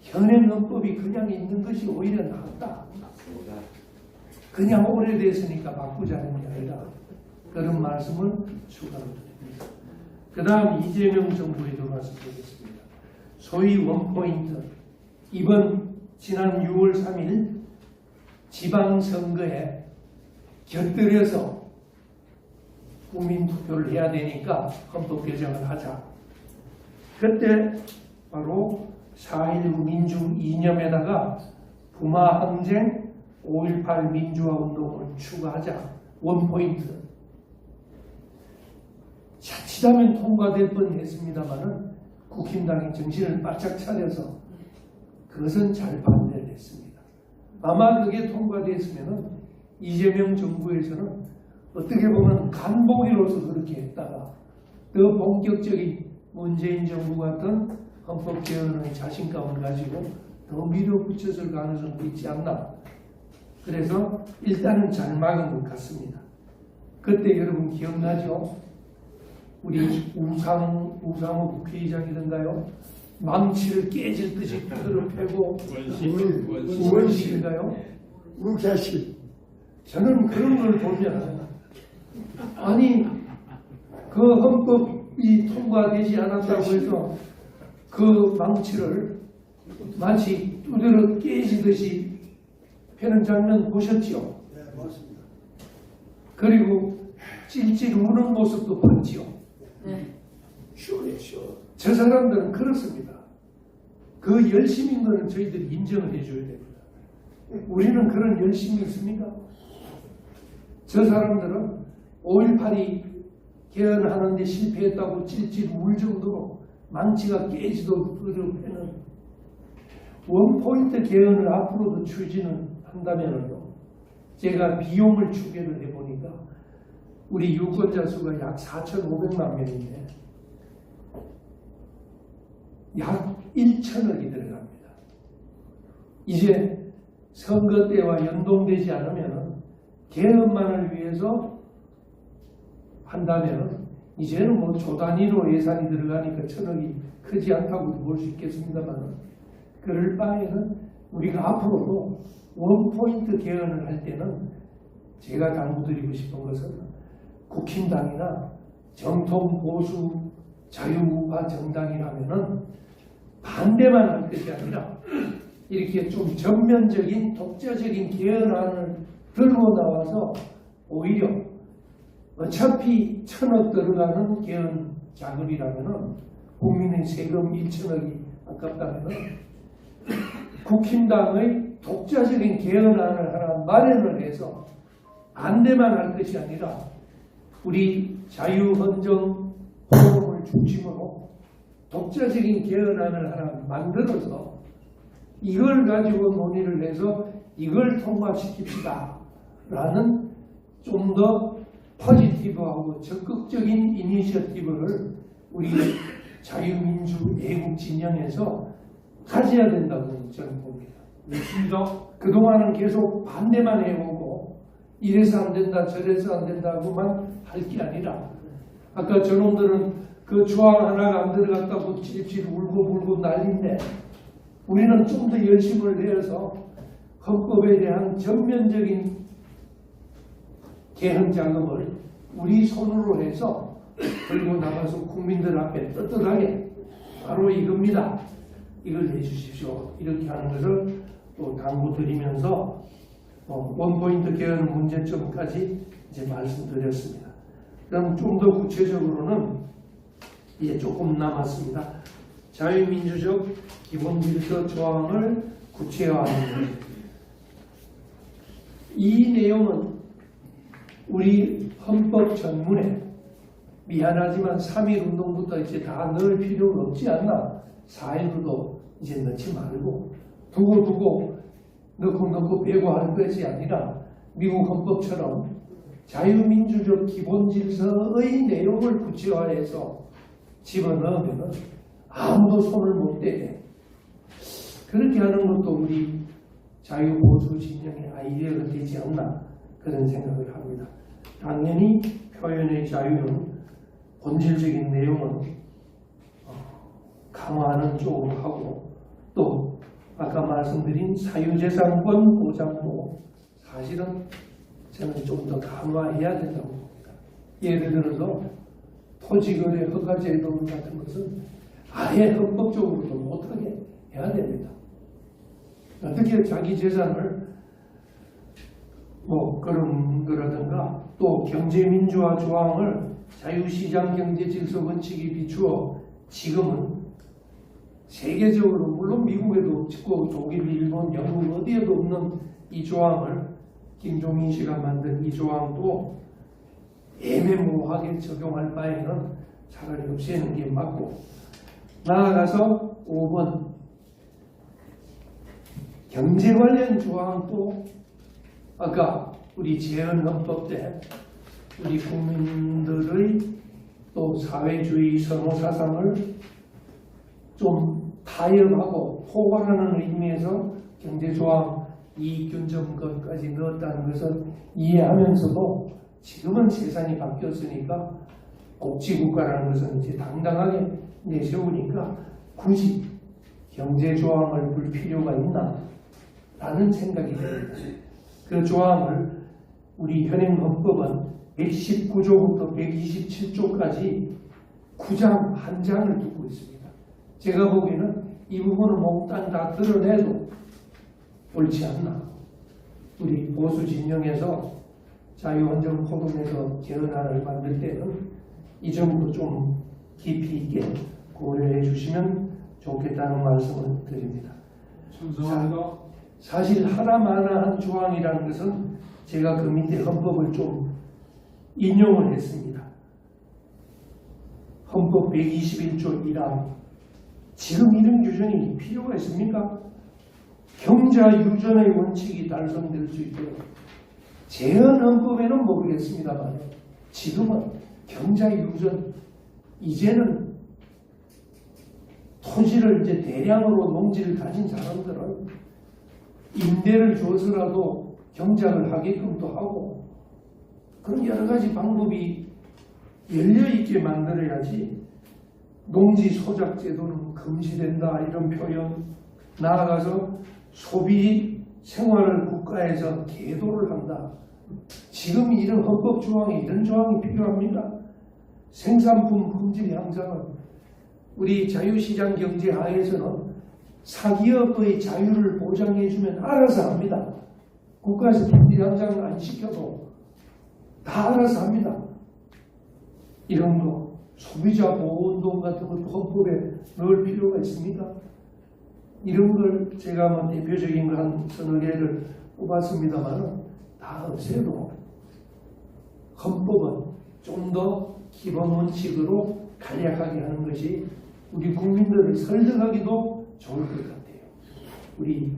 S1: 현행 헌법이 그냥 있는 것이 오히려 낫다. 그냥 오래됐으니까 바꾸자는 게 아니라 그런 말씀을 추가로 드립니다. 그 다음 이재명 정부에 들어와서 보겠습니다. 소위 원포인트 이번 지난 6월 3일 지방선거에 곁들여서 국민투표를 해야 되니까 헌법 개정을 하자. 그때 바로 4.19 민주 이념에다가 부마항쟁 5.18 민주화 운동을 추가하자. 원포인트. 자칫하면 통과될 뻔했습니다마는 국힘당이 정신을 바짝 차려서 그것은 잘 반대를 했습니다. 아마 그게 통과됐으면 이재명 정부에서는 어떻게 보면 간보기로서 그렇게 했다가 더 본격적인 문재인 정부 같은 헌법 개헌의 자신감을 가지고 더 밀어붙였을 가능성도 있지 않나. 그래서 일단은 잘 막은 것 같습니다. 그때 여러분 기억나죠? 우리 우상호 국회의장이던가요? 망치를 깨질 듯이 더럽히고 우원식인가요?
S2: 우자식.
S1: 저는 그런 걸 보면 아니 그 헌법이 통과되지 않았다고 해서 그 망치를 마치 두드러 깨지듯이 패는 장면 보셨지요?
S2: 네, 맞습니다.
S1: 그리고 찔찔 우는 모습도 봤지요?
S2: 시원해, 시원.
S1: 저 사람들은 그렇습니다. 그 열심인 거는 저희들이 인정을 해줘야 됩니다. 우리는 그런 열심이 있습니까? 저 사람들은 5.18이 개헌하는데 실패했다고 찔찔 울 정도로 망치가 깨지도록 패는 원포인트 개헌을 앞으로도 추진을 한다면요. 제가 비용을 추계를 해보니까 우리 유권자 수가 약 4,500만 명인데 약 1천억이 들어갑니다. 이제 선거 때와 연동되지 않으면 개헌만을 위해서 한다면 이제는 뭐 조 단위로 예산이 들어가니까 천억이 크지 않다고 볼 수 있겠습니다만 그럴 바에는 우리가 앞으로도 원포인트 개헌을 할 때는 제가 당부드리고 싶은 것은 국힘당이나 정통 보수 자유우파 정당이라면은 반대만 할 것이 아니라 이렇게 좀 전면적인 독자적인 개헌안을 들고 나와서 오히려 어차피 1,000억 들어가는 개헌 자금이라면은 국민의 세금 1,000억이 아깝다면은 국힘당의 독자적인 개헌안을 하나 마련을 해서 반대만 할 것이 아니라 우리 자유헌정 포럼을 중심으로 독자적인 개헌안을 하나 만들어서 이걸 가지고 논의를 해서 이걸 통과시킵시다 라는 좀 더 포지티브하고 적극적인 이니셔티브를 우리 자유민주 애국 진영에서 가져야 된다고 저는 봅니다. 그동안은 계속 반대만 해오고 이래서 안 된다 저래서 안 된다고만 할 게 아니라 아까 저놈들은 그 조항 하나가 안 들어갔다고 찔찔 울고 난리인데 우리는 좀 더 열심을 내어서 헌법에 대한 전면적인 개헌 자금을 우리 손으로 해서 들고 나가서 국민들 앞에 떳떳하게 바로 이겁니다. 이걸 해주십시오. 이렇게 하는 것을 또 당부드리면서 원포인트 개헌 문제점까지 이제 말씀드렸습니다. 그럼 좀 더 구체적으로는 이제 조금 남았습니다. 자유민주적 기본질서 조항을 구체화하는 것. 이 내용은 우리 헌법 전문에 미안하지만 3.1운동부터 이제 다 넣을 필요가 없지 않나. 4.19도 이제 넣지 말고 두고 넣고 빼고 할 것이 아니라 미국 헌법처럼 자유민주적 기본질서의 내용을 구체화해서 집어넣으면 아무도 손을 못 대게 그렇게 하는 것도 우리 자유보수 진영의 아이디어가 되지 않나 그런 생각을 합니다. 당연히 표현의 자유는 본질적인 내용은 강화하는 쪽으로 하고 또 아까 말씀드린 사유재산권 보장도 사실은 저는 좀 더 강화해야 된다고 봅니다. 예를 들어서 토지거래 허가제도 같은 것은 아예 헌법적으로도 못하게 해야 됩니다. 어떻게 자기 재산을 그런 거라든가 또 경제민주화 조항을 자유시장 경제질서 원칙에 비추어 지금은 세계적으로 물론 미국에도 없고 독일, 일본, 영국 어디에도 없는 이 조항을 김종인 씨가 만든 이 조항도 애매모호하게 적용할 바에는 차라리 없애는 게 맞고 나아가서 5번 경제 관련 조항도 아까 우리 재헌헌법 때 우리 국민들의 또 사회주의 선호사상을 좀 타협하고 포괄하는 의미에서 경제조항 이익균점권까지 넣었다는 것을 이해하면서도 지금은 세상이 바뀌었으니까 복지국가라는 것은 이제 당당하게 내세우니까 굳이 경제조항을 불 필요가 있나 라는 생각이 듭니다. 그 조항을 우리 현행 헌법은 119조부터 127조까지 9장 한 장을 두고 있습니다. 제가 보기에는 이 부분을 몽땅 다 드러내도 옳지 않나. 우리 보수 진영에서 자유헌정 포럼에서 개헌안을 만들 때는 이 점도 좀 깊이 있게 고려해 주시면 좋겠다는 말씀을 드립니다.
S2: 찬성합니다.
S1: 사실 하나마나한 조항이라는 것은 제가 그 밑에 헌법을 좀 인용을 했습니다. 헌법 121조 1항. 지금 이런 규정이 필요가 있습니까? 경자유전의 원칙이 달성될 수 있도록 제헌헌법에는 모르겠습니다만 지금은 경자유전, 이제는 토지를 이제 대량으로 농지를 가진 사람들은 임대를 줘서라도 경작을 하게끔도 하고, 그런 여러 가지 방법이 열려있게 만들어야지 농지 소작 제도는 금지된다 이런 표현, 나아가서 소비 생활을 국가에서 계도를 한다. 지금 이런 헌법 조항에 이런 조항이 필요합니까? 생산품 품질 향상은 우리 자유시장 경제 하에서는 사기업의 자유를 보장해주면 알아서 합니다. 국가에서 품질 향상을 안 시켜도 다 알아서 합니다. 이런 거 소비자 보호운동 같은 것도 헌법에 넣을 필요가 있습니까? 이런 걸 제가 뭐 대표적인 거 한 서너 개를 뽑았습니다만 다 없애도 헌법은 좀 더 기본 원칙으로 간략하게 하는 것이 우리 국민들을 설득하기도 좋을 것 같아요. 우리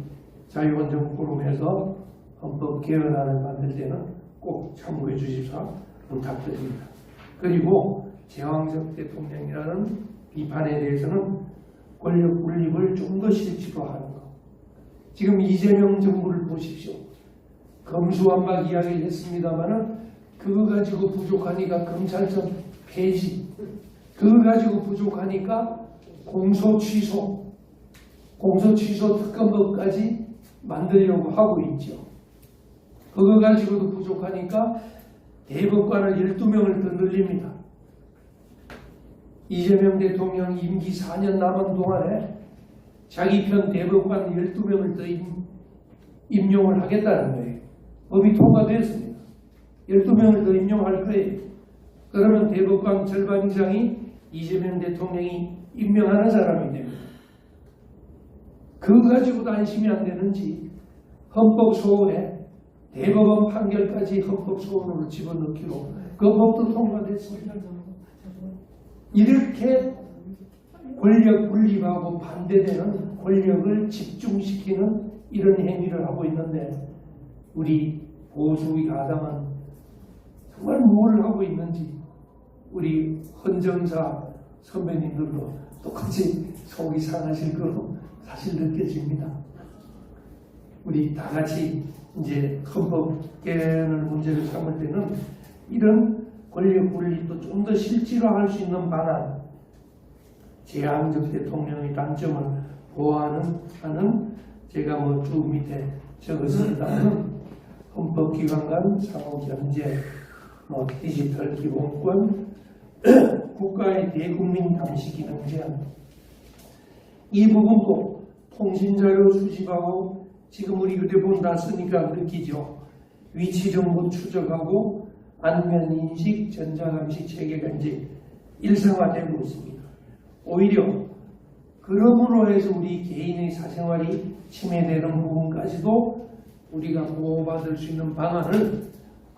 S1: 자유헌정 포럼에서 헌법 개헌안을 만들 때는 꼭 참고해 주십사 부탁드립니다. 그리고 제왕적 대통령이라는 비판에 대해서는 권력 분립을 좀 더 실질화하는 것. 지금 이재명 정부를 보십시오. 검수완박 이야기를 했습니다마는 그거 가지고 부족하니까 검찰청 폐지, 그거 가지고 부족하니까 공소 취소 특검법까지 만들려고 하고 있죠. 그거 가지고도 부족하니까 대법관을 12명을 더 늘립니다. 이재명 대통령 임기 4년 남은 동안에 자기 편 대법관 12명을 더 임용을 하겠다는 거예요. 법이 통과됐습니다. 12명을 더 임용할 거예요. 그러면 대법관 절반 이상이 이재명 대통령이 임명하는 사람이 됩니다. 그거 가지고도 안심이 안 되는지 헌법 소원에 대법원 판결까지 헌법 소원으로 집어넣기로 그 법도 통과됐습니다. 이렇게 권력 분립하고 반대되는 권력을 집중시키는 이런 행위를 하고 있는데 우리 보수의 야당은 정말 뭘 하고 있는지 우리 헌정사 선배님들도 똑같이 속이 상하실 거로 사실 느껴집니다. 우리 다 같이 이제 헌법 개헌을 문제를 삼을 때는 이런 권력 분립도 좀 더 실질화할 수 있는 방안, 제왕적 대통령의 단점을 보완하는 제가 뭐 쭉 밑에 적었습니다는 헌법기관 간 상호견제, 뭐 디지털 기본권, 국가의 대국민 감시 기능 제한, 이 부분도 통신자료 수집하고 지금 우리 휴대폰 다 쓰니까 느끼죠. 위치 정보 추적하고 안면 인식, 전자감시 체계가 이제 일상화되고 있습니다. 오히려 그러므로 해서 우리 개인의 사생활이 침해되는 부분까지도 우리가 보호받을 수 있는 방안을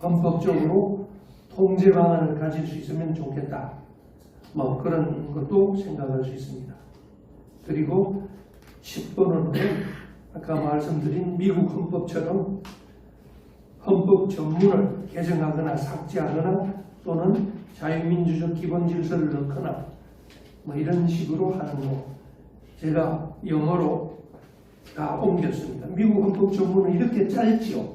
S1: 헌법적으로 통제 방안을 가질 수 있으면 좋겠다. 뭐 그런 것도 생각할 수 있습니다. 그리고 10번은 아까 말씀드린 미국 헌법처럼 헌법 전문을 개정하거나 삭제하거나 또는 자유민주적 기본 질서를 넣거나 뭐 이런 식으로 하는 거 제가 영어로 다 옮겼습니다. 미국 헌법 전문은 이렇게 짧지요.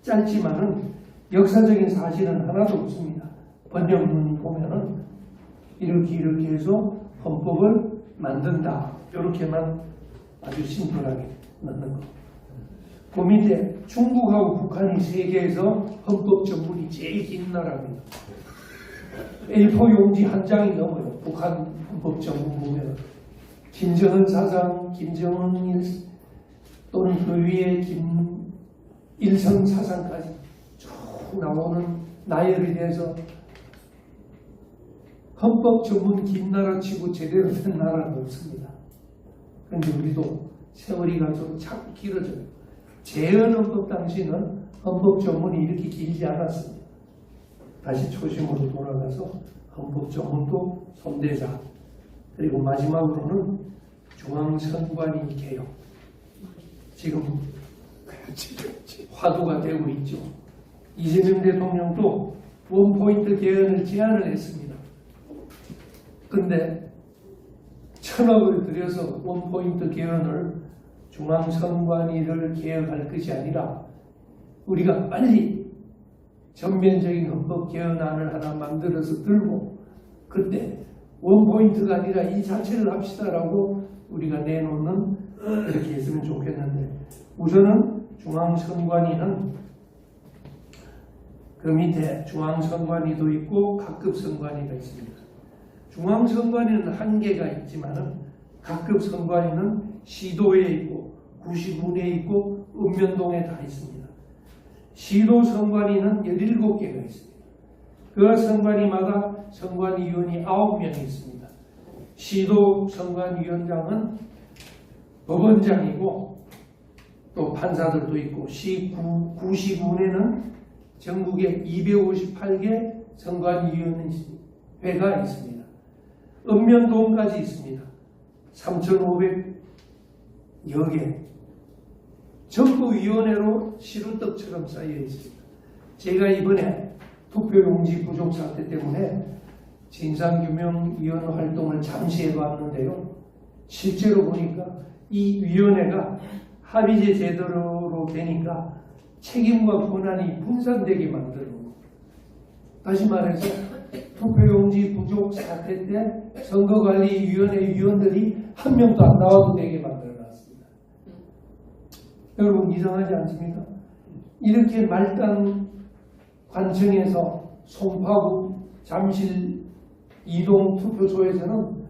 S1: 짧지만은 역사적인 사실은 하나도 없습니다. 번역문 보면은 이렇게 해서 헌법을 만든다. 이렇게만 아주 심플하게 넣는 거. 그 밑에 중국하고 북한이 세계에서 헌법 전문이 제일 긴 나라입니다. A4 용지 한 장이 넘어요. 북한 헌법 전문 보면 김정은 사상, 김정은 또는 그 위에 김일성 사상까지 쭉 나오는 나열에 대해서 헌법 전문 긴 나라 치고 제대로 된 나라는 없습니다. 그런데 우리도 세월이가 좀 자꾸 길어져요. 재헌헌법 당시는 헌법 전문이 이렇게 길지 않았습니다. 다시 초심으로 돌아가서 헌법 전문도 손대자. 그리고 마지막으로는 중앙선관위 개혁. 지금 화두가 되고 있죠. 이재명 대통령도 원포인트 개헌을 제안을 했습니다. 근데 1,000억을 들여서 원포인트 개헌을 중앙선관위를 개혁할 것이 아니라 우리가 빨리 전면적인 헌법 개헌안을 하나 만들어서 들고 그때 원포인트가 아니라 이 자체를 합시다라고 우리가 내놓는 그렇게 했으면 좋겠는데 우선은 중앙선관위는 그 밑에 중앙선관위도 있고 각급선관위가 있습니다. 중앙선관위는 한계가 있지만 각급 선관위는 시도에 있고 구시군에 있고 읍면동에 다 있습니다. 시도 선관위는 17개가 있습니다. 그 선관위마다 선관위원이 9명이 있습니다. 시도 선관위원장은 법원장이고 또 판사들도 있고 구시군에는 전국에 258개 선관위원회가 있습니다. 읍면동까지 있습니다. 3,500여 개. 전부 위원회로 시루떡처럼 쌓여 있습니다. 제가 이번에 투표용지 부족 사태 때문에 진상규명위원회 활동을 잠시 해봤는데요. 실제로 보니까 이 위원회가 합의제 제도로 되니까 책임과 권한이 분산되게 만드는 겁니다. 다시 말해서 투표용지 부족 사태 때 선거관리위원회 위원들이 한 명도 안 나와도 되게 만들어놨습니다. 여러분 이상하지 않습니까? 이렇게 말단 관청에서 송파구 잠실 이동 투표소에서는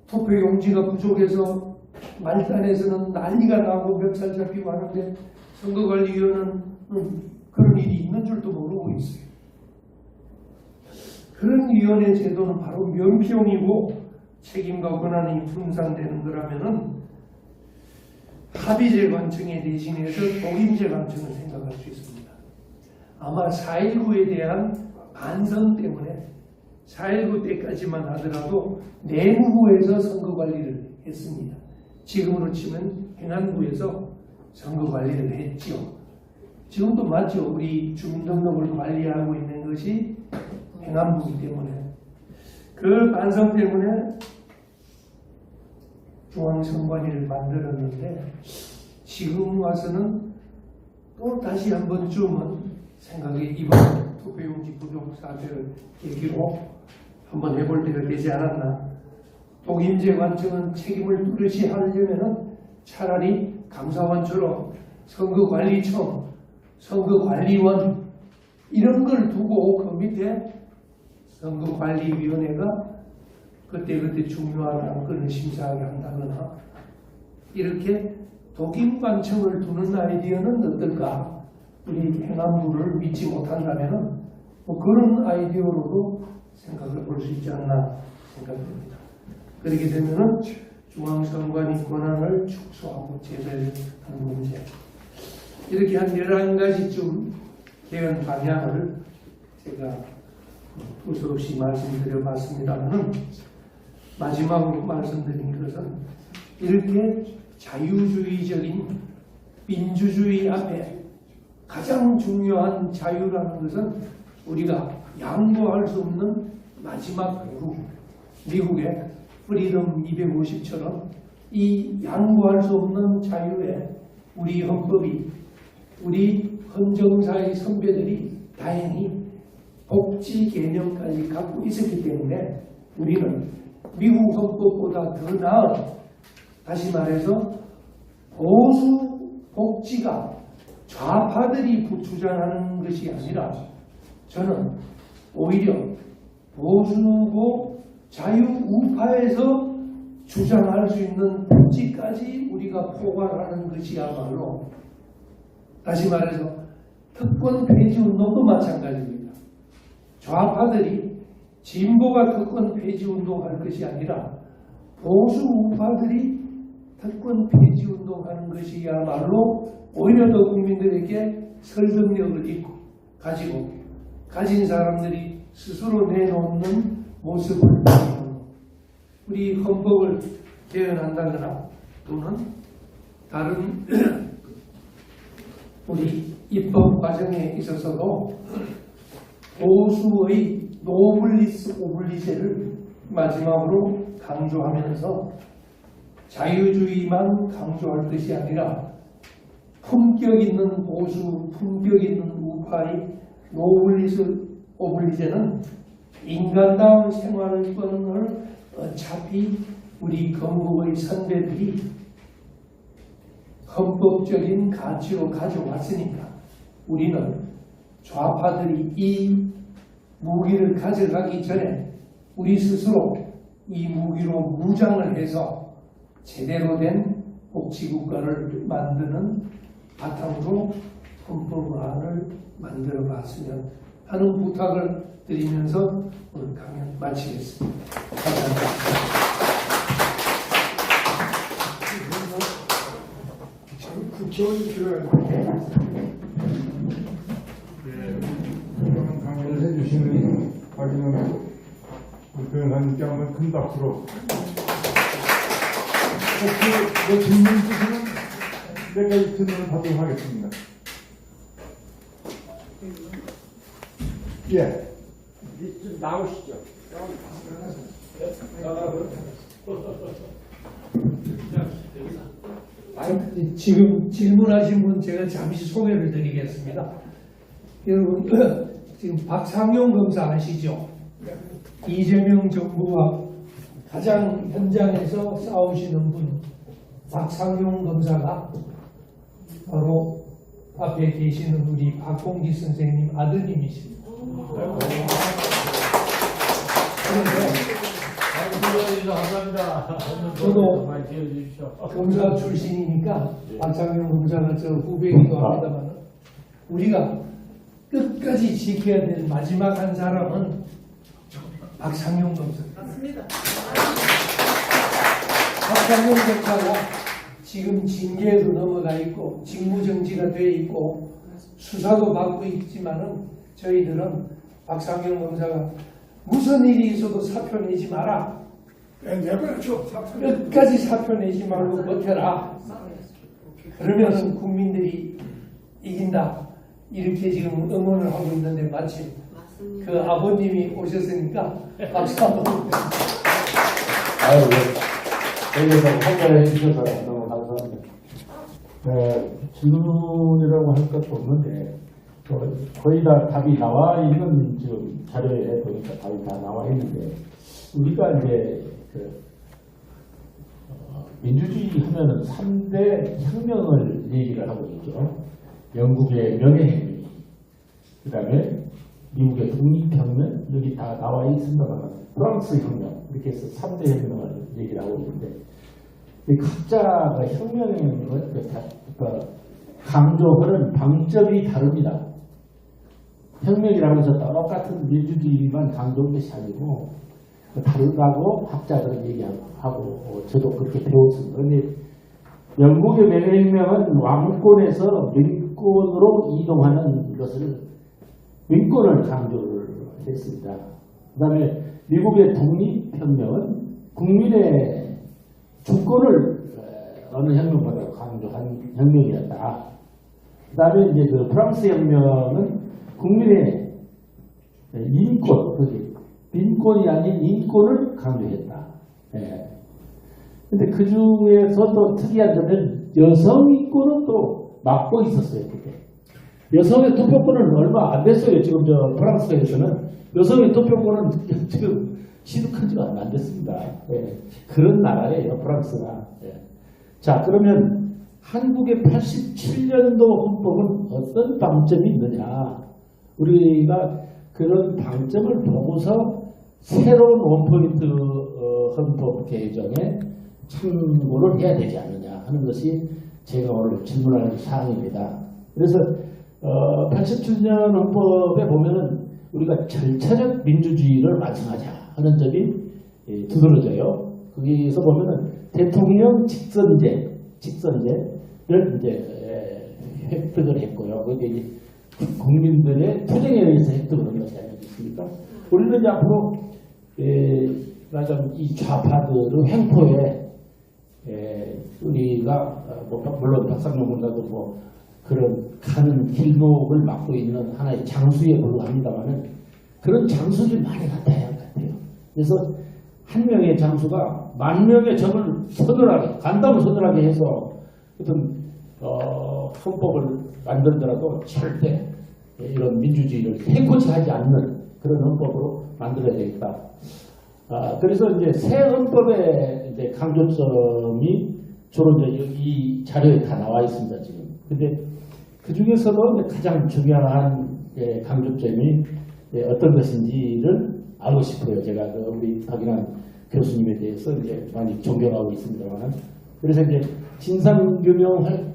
S1: 투표용지가 부족해서 말단에서는 난리가 나고 멱살 잡히고 하는데 선거관리위원회는 그런 일이 있는 줄도 모르고 있어요. 그런 위원회 제도는 바로 면피용이고 책임과 권한이 분산되는 거라면은 합의제 관청에 대신해서 독임제 관청을 생각할 수 있습니다. 아마 4.19에 대한 반성 때문에 4.19 때까지만 하더라도 내무부에서 선거관리를 했습니다. 지금으로 치면 행안부에서 선거관리를 했죠. 지금도 맞죠. 우리 주민등록을 관리하고 있는 것이 행안부이기 때문에 그 반성 때문에 중앙선관위를 만들었는데 지금 와서는 또 다시 한 번쯤은 생각이 이번 투표용지 부족 사태를 계기로 한번 해볼 때가 되지 않았나. 독임제 관청은 책임을 뚜렷이 하려면 차라리 감사원처럼 선거관리청, 선거관리원 이런 걸 두고 그 밑에 선거관리위원회가 그때그때 중요한 안건을 심사하게 한다거나 이렇게 독임관청을 두는 아이디어는 어떨까? 우리 행안부를 믿지 못한다면 뭐 그런 아이디어로도 생각을 볼 수 있지 않나 생각됩니다. 그렇게 되면 중앙선관위 권한을 축소하고 제대하는 문제 이렇게 한 11가지쯤 개헌 방향을 제가 두서없이 말씀드려 봤습니다만 마지막으로 말씀드린 것은 이렇게 자유주의적인 민주주의 앞에 가장 중요한 자유라는 것은 우리가 양보할 수 없는 마지막 요구, 미국의 프리덤 250처럼 이 양보할 수 없는 자유에 우리 헌법이 우리 헌정사의 선배들이 다행히 복지 개념까지 갖고 있었기 때문에 우리는 미국 헌법보다 더 나은, 다시 말해서 보수 복지가 좌파들이 주장하는 것이 아니라 저는 오히려 보수고 자유우파에서 주장할 수 있는 복지까지 우리가 포괄하는 것이야말로 다시 말해서 특권 폐지 운동도 마찬가지입니다. 좌파들이 진보가 특권 폐지 운동할 것이 아니라 보수 우파들이 특권 폐지 운동하는 것이야말로 오히려 더 국민들에게 설득력을 가지고 가진 사람들이 스스로 내놓는 모습을 보이는 우리 헌법을 개헌한다거나 또는 다른 우리 입법 과정에 있어서도 보수의 노블리스 오블리제를 마지막으로 강조하면서 자유주의만 강조할 것이 아니라 품격 있는 보수, 품격 있는 우파의 노블리스 오블리제는 인간다운 생활권을 어차피 우리 건국의 선배들이 헌법적인 가치로 가져왔으니까 우리는 좌파들이 이 무기를 가져가기 전에 우리 스스로 이 무기로 무장을 해서 제대로 된 복지국가를 만드는 바탕으로 헌법안을 만들어 봤으면 하는 부탁을 드리면서 오늘 강연 마치겠습니다. 감사합니다.
S2: 국회의원이 필요해요.
S3: 오늘 강연을 해주시는 박인영 의원님께 한번 큰 박수로. 혹시 뭐 질문 있으시면 내가 이 질문을 하도록 하겠습니다. 예.
S2: 좀 나오시죠.
S1: 지금 질문하신 분 제가 잠시 소개를 드리겠습니다. 여러분 지금 박상용 검사 아시죠? 이재명 정부와 가장 현장에서 싸우시는 분 박상용 검사가 바로 앞에 계시는 우리 박홍기 선생님 아드님이십니다.
S4: 감사합니다.
S1: 저도
S4: 많이 지어주십시오.
S1: 검사 출신이니까 박상용 검사가 저 후배이기도 합니다만 우리가 끝까지 지켜야 될 마지막 한 사람은 박상용 검사입니다.
S5: 맞습니다.
S1: 박상용 검사가 지금 징계에도 넘어가 있고 직무정지가 돼 있고 수사도 받고 있지만은 저희들은 박상용 검사가 무슨 일이 있어도 사표 내지 마라.
S2: 내버려줘.
S1: 끝까지 사표 내지 말고 버텨라. 그러면은 국민들이 이긴다. 이렇게 지금 응원을 하고 있는데 마침 그 아버님이 오셨으니까 박수 한번.
S4: 아유, 여기서 참가해 주셔서 너무 감사합니다. 질문이라고 할 것도 없는데, 거의 다 답이 나와 있는 지금 자료에 보니까 답이 다 나와 있는데, 우리가 이제 민주주의 하면은 3대 혁명을 얘기를 하고 있죠. 영국의 명예혁명, 그 다음에 미국의 독립혁명, 여기 다 나와 있습니다만 프랑스 혁명, 이렇게 해서 3대 혁명을 얘기를 하고 있는데, 각자가 혁명을 강조하는 방점이 다릅니다. 혁명이라고 해서 똑같은 민주주의만 강조한 것이 아니고 다르다고 학자들은 얘기하고 저도 그렇게 배웠습니다. 그런데 영국의 명예혁명은 왕권에서 민권으로 이동하는 것을 민권을 강조를 했습니다. 그 다음에 미국의 독립혁명은 국민의 주권을 어느 혁명보다 강조한 혁명이었다. 그 다음에 이제 그 프랑스 혁명은 국민의 인권, 민권이 아닌 인권을 강조했다. 근데 그 중에서 또 특이한 점은 여성 인권은 또 막고 있었어요, 그때. 여성의 투표권은 얼마 안 됐어요. 지금 저 프랑스에서는 여성의 투표권은 지금 시득한 지가 안 됐습니다. 그런 나라예요, 프랑스가. 자, 그러면 한국의 87년도 헌법은 어떤 방점이 있느냐? 우리가 그런 방점을 보고서 새로운 원포인트 헌법 개정에 참고를 해야 되지 않느냐 하는 것이 제가 오늘 질문할 사항입니다. 그래서 87년 헌법에 보면은 우리가 절차적 민주주의를 완성하자 하는 점이 두드러져요. 거기서 보면은 대통령 직선제를 이제 획득을 했고요. 그게 이제 국민들의 투쟁에 의해서 획득을 한 것이 아니겠습니까? 우리는 이제 앞으로 이 좌파들의 횡포에 우리가 물론 박상용 문사도 그런 가는 길목을 막고 있는 하나의 장수에 불과합니다만은 그런 장수들이 많이 나타나야 할 것 같아요. 그래서 한 명의 장수가 만 명의 적을 서늘하게 간담을 서늘하게 해서 어떤 헌법을 만들더라도 절대 이런 민주주의를 해코지 하지 않는 그런 헌법으로 만들어야 되겠다. 그래서 이제 새 헌법의 이제 강조점이 주로 이제 이 자료에 다 나와 있습니다, 지금. 근데 그 중에서도 가장 중요한 강조점이 어떤 것인지를 알고 싶어요. 제가 우리 박인환 교수님에 대해서 이제 많이 존경하고 있습니다만. 그래서 이제 진상규명의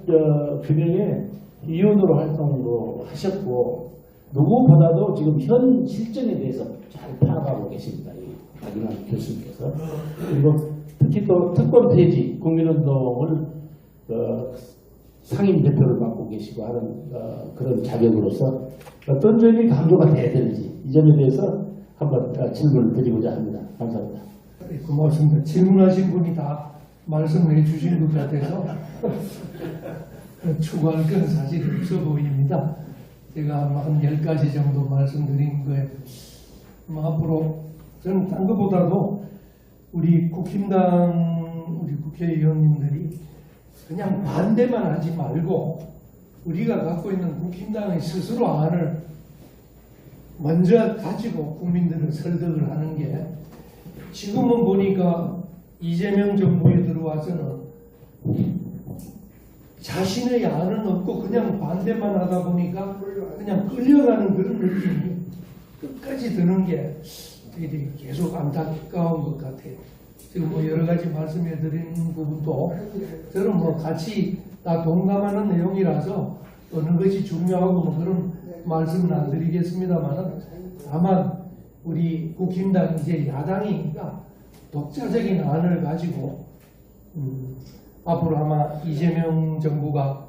S4: 위원으로 활동도 하셨고, 누구보다도 지금 현 실정에 대해서 잘 파악하고 계십니다. 이 박인환 교수님께서. 그리고 특히 또 특권 폐지 국민운동을 상임 대표를 맡고 계시고 하는 그런 자격으로서 어떤 점이 강조가 돼야 되는지 이 점에 대해서 한번 질문을 드리고자 합니다. 감사합니다.
S1: 네, 고맙습니다. 질문하신 분이 다 말씀해 주신 것 같아서 추가할 건 사실 없어 보입니다. 제가 한 10가지 정도 말씀드린 거에 앞으로 저는 딴 것보다도 우리 국힘당 우리 국회의원님들이 그냥 반대만 하지 말고 우리가 갖고 있는 국힘당의 스스로 안을 먼저 가지고 국민들을 설득을 하는 게 지금은 보니까 이재명 정부에 들어와서는 자신의 안은 없고 그냥 반대만 하다 보니까 그냥 끌려가는 그런 느낌이 끝까지 드는 게 계속 안타까운 것 같아요. 지금 여러 가지 말씀해 드린 부분도 저는 같이 다 동감하는 내용이라서 어느 것이 중요하고 그런 말씀은 안 드리겠습니다만 다만 우리 국힘당 이제 야당이니까 독자적인 안을 가지고 앞으로 아마 이재명 정부가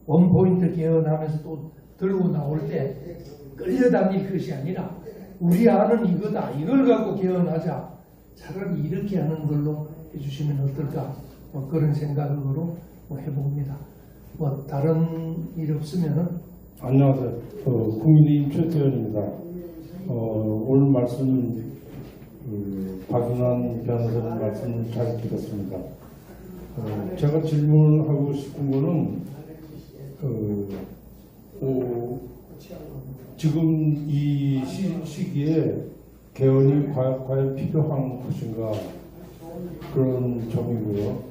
S1: 원포인트 개헌하면서 또 들고 나올 때 끌려다닐 것이 아니라 우리 안은 이거다. 이걸 갖고 개헌하자. 차라리 이렇게 하는 걸로 해주시면 어떨까. 그런 생각으로 해봅니다. 다른 일 없으면은.
S3: 안녕하세요. 국민의힘 최태원입니다. 오늘 말씀 박인환 변호사님 말씀 잘 들었습니다. 제가 질문하고 싶은 거는 지금 이 시기에 개헌이 과연 필요한 것인가 그런 점이고요.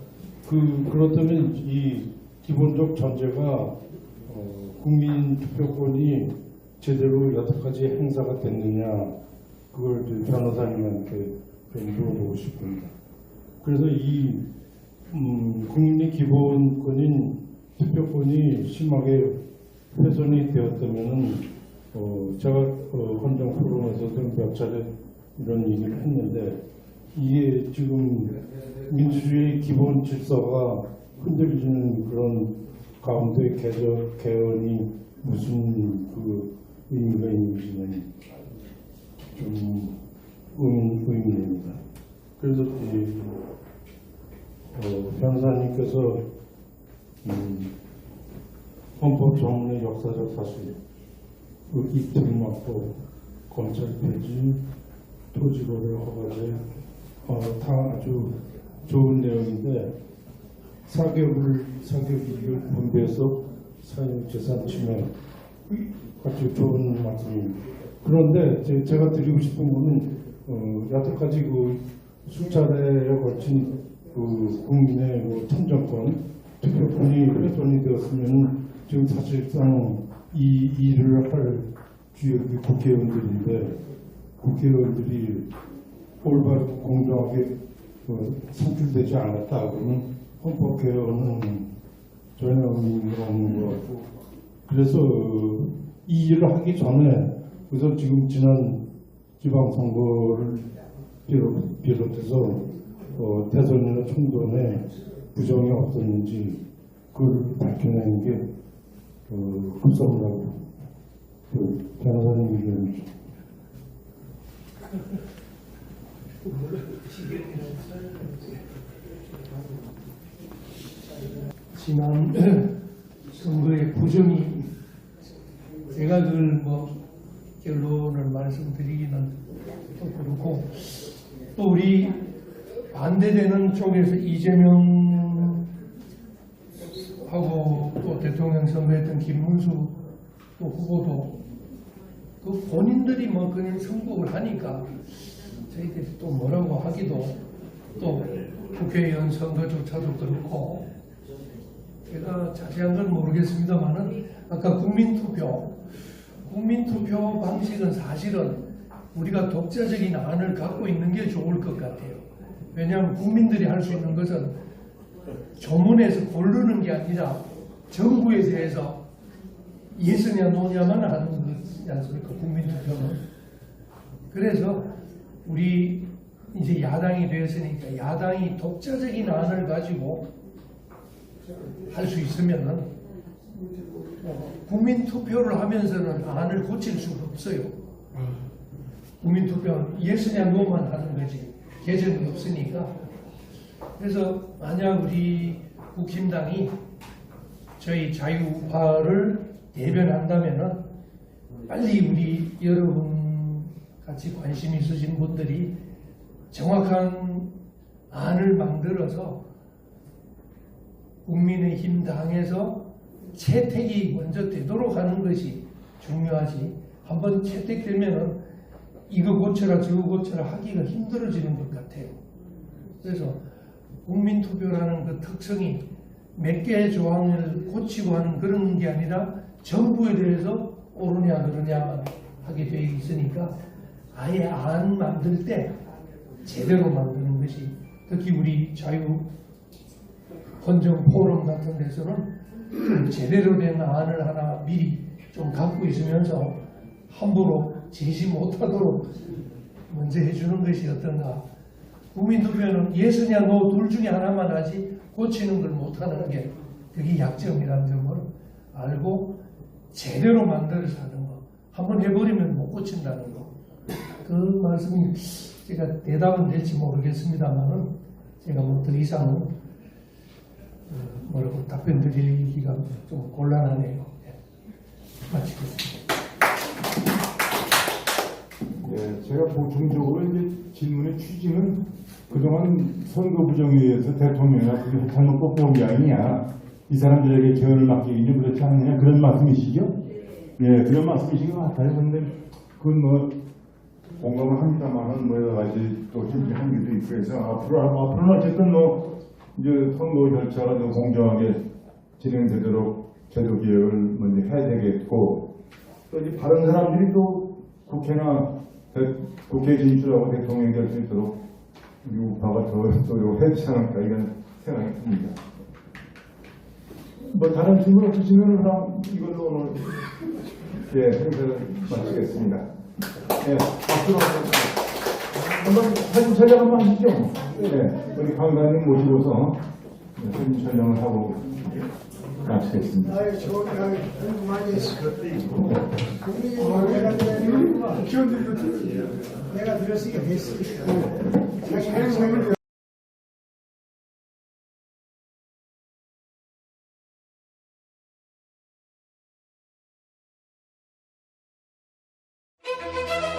S3: 그렇다면 이 기본적 전제가 국민 투표권이 제대로 여태까지 행사가 됐느냐 그걸 변호사님한테 좀 물어보고 싶습니다. 그래서 이 국민의 기본권인 투표권이 심하게 훼손이 되었다면은 제가 헌정 포럼에서도 몇 차례 이런 얘기를 했는데 이게 지금 민주주의의 기본 질서가 흔들리는 그런 가운데 개헌이 무슨 의미가 있는지는 좀 의문입니다. 그래서 변호사님께서 헌법 정문의 역사적 사실, 입틀 막고 검찰 폐지, 토지거래 허가제 다 아주 좋은 내용인데 사개월 이익을 분배해서 사유재산 침해 아주 좋은 말씀입니다. 그런데 제가 드리고 싶은 거는 여태까지 수차례에 걸친 국민의 참정권, 투표권이 훼손이 되었으면 지금 사실상 이 일을 할 주역이 국회의원들인데 국회의원들이 올바르고 공정하게 상출되지 않았다 그러면 헌법 개헌은 전혀 의미가 없는 것 같고, 그래서 이 일을 하기 전에 그래서 지금 지난 지방선거를 비롯해서 대선이나 총선에 부정이 없었는지 그걸 밝혀내는 게 급선무라고 변호사님 의견이죠.
S1: 지난 선거의 부정이 제가 그걸 뭐 결론을 말씀드리기는 좀 그렇고, 또 우리 반대되는 쪽에서 이재명하고 또 대통령 선거했던 김문수 또 후보도 그 본인들이 뭐 그냥 선곡을 하니까 저희들이 또 뭐라고 하기도, 또 국회의원 선거조차도 그렇고, 제가 자세한 건 모르겠습니다만은 아까 국민투표 방식은 사실은 우리가 독자적인 안을 갖고 있는 게 좋을 것 같아요. 왜냐하면 국민들이 할 수 있는 것은 조문에서 고르는 게 아니라 정부에 대해서 예스냐 노냐만 하는 거지 않습니까? 국민투표는. 그래서 우리 이제 야당이 되었으니까 야당이 독자적인 안을 가지고 할 수 있으면은 국민투표를 하면서는 안을 고칠 수가 없어요. 국민투표는 예스냐 노만 하는 거지 개정이 없으니까. 그래서 만약 우리 국힘당이 저희 자유화를 대변한다면은 빨리 우리 여러분 같이 관심 있으신 분들이 정확한 안을 만들어서 국민의힘 당에서 채택이 먼저 되도록 하는 것이 중요하지, 한번 채택되면은 이거 고쳐라 저거 고쳐라 하기가 힘들어지는 것 같아요. 그래서 국민투표라는 그 특성이 몇 개의 조항을 고치고 하는 그런 게 아니라 정부에 대해서 옳으냐 그러냐만 하게 되어 있으니까 아예 안 만들 때 제대로 만드는 것이, 특히 우리 자유 헌정 포럼 같은 데서는 제대로 된 안을 하나 미리 좀 갖고 있으면서 함부로 제시 못하도록 먼저 해주는 것이 어떤가. 국민투표는 예스냐 노 둘 중에 하나만 하지 고치는 걸 못하는 게 그게 약점이라는 점을 알고 제대로 만들어서 하는 거. 한번 해버리면 못 고친다는 거. 그 말씀이 제가 대답은 될지 모르겠습니다만은 제가 뭐 더 이상은 뭐라고 답변 드리기가 좀 곤란하네요. 마치겠습니다.
S3: 예, 제가 보충적으로 이제 질문의 취지는 그동안 선거 부정에 의해서 대통령이나 그게 잘못 뽑혀온 게 아니냐, 이 사람들에게 개헌을 맡기기는 그렇지 않느냐, 그런 말씀이시죠? 예, 그런 말씀이신 것 같아요. 그런데 그건 뭐 공감을 합니다만은 뭐 여러 가지 또 힘든 일도 있고 해서 앞으로는 어쨌든 뭐 이제 선거 절차가 좀 공정하게 진행되도록 제도 개혁을 먼저 해야 되겠고, 또 이제 다른 사람들이 또 국회나 국회에 진출하고 대통령이 될 수 있도록 유파가 더 해주지 않을까 이런 생각이 듭니다. 뭐 다른 질문 없으시면 그럼 이걸로 오늘 행사를 마치겠습니다. 박수로 한번 사진 촬영 한번 하시죠. 우리 강사님 모시고서 사진 촬영을 하고 마치겠습니다.
S2: 좋은 강의 많이 했어. 내가 들었으니까 됐으니까.
S5: Thank you.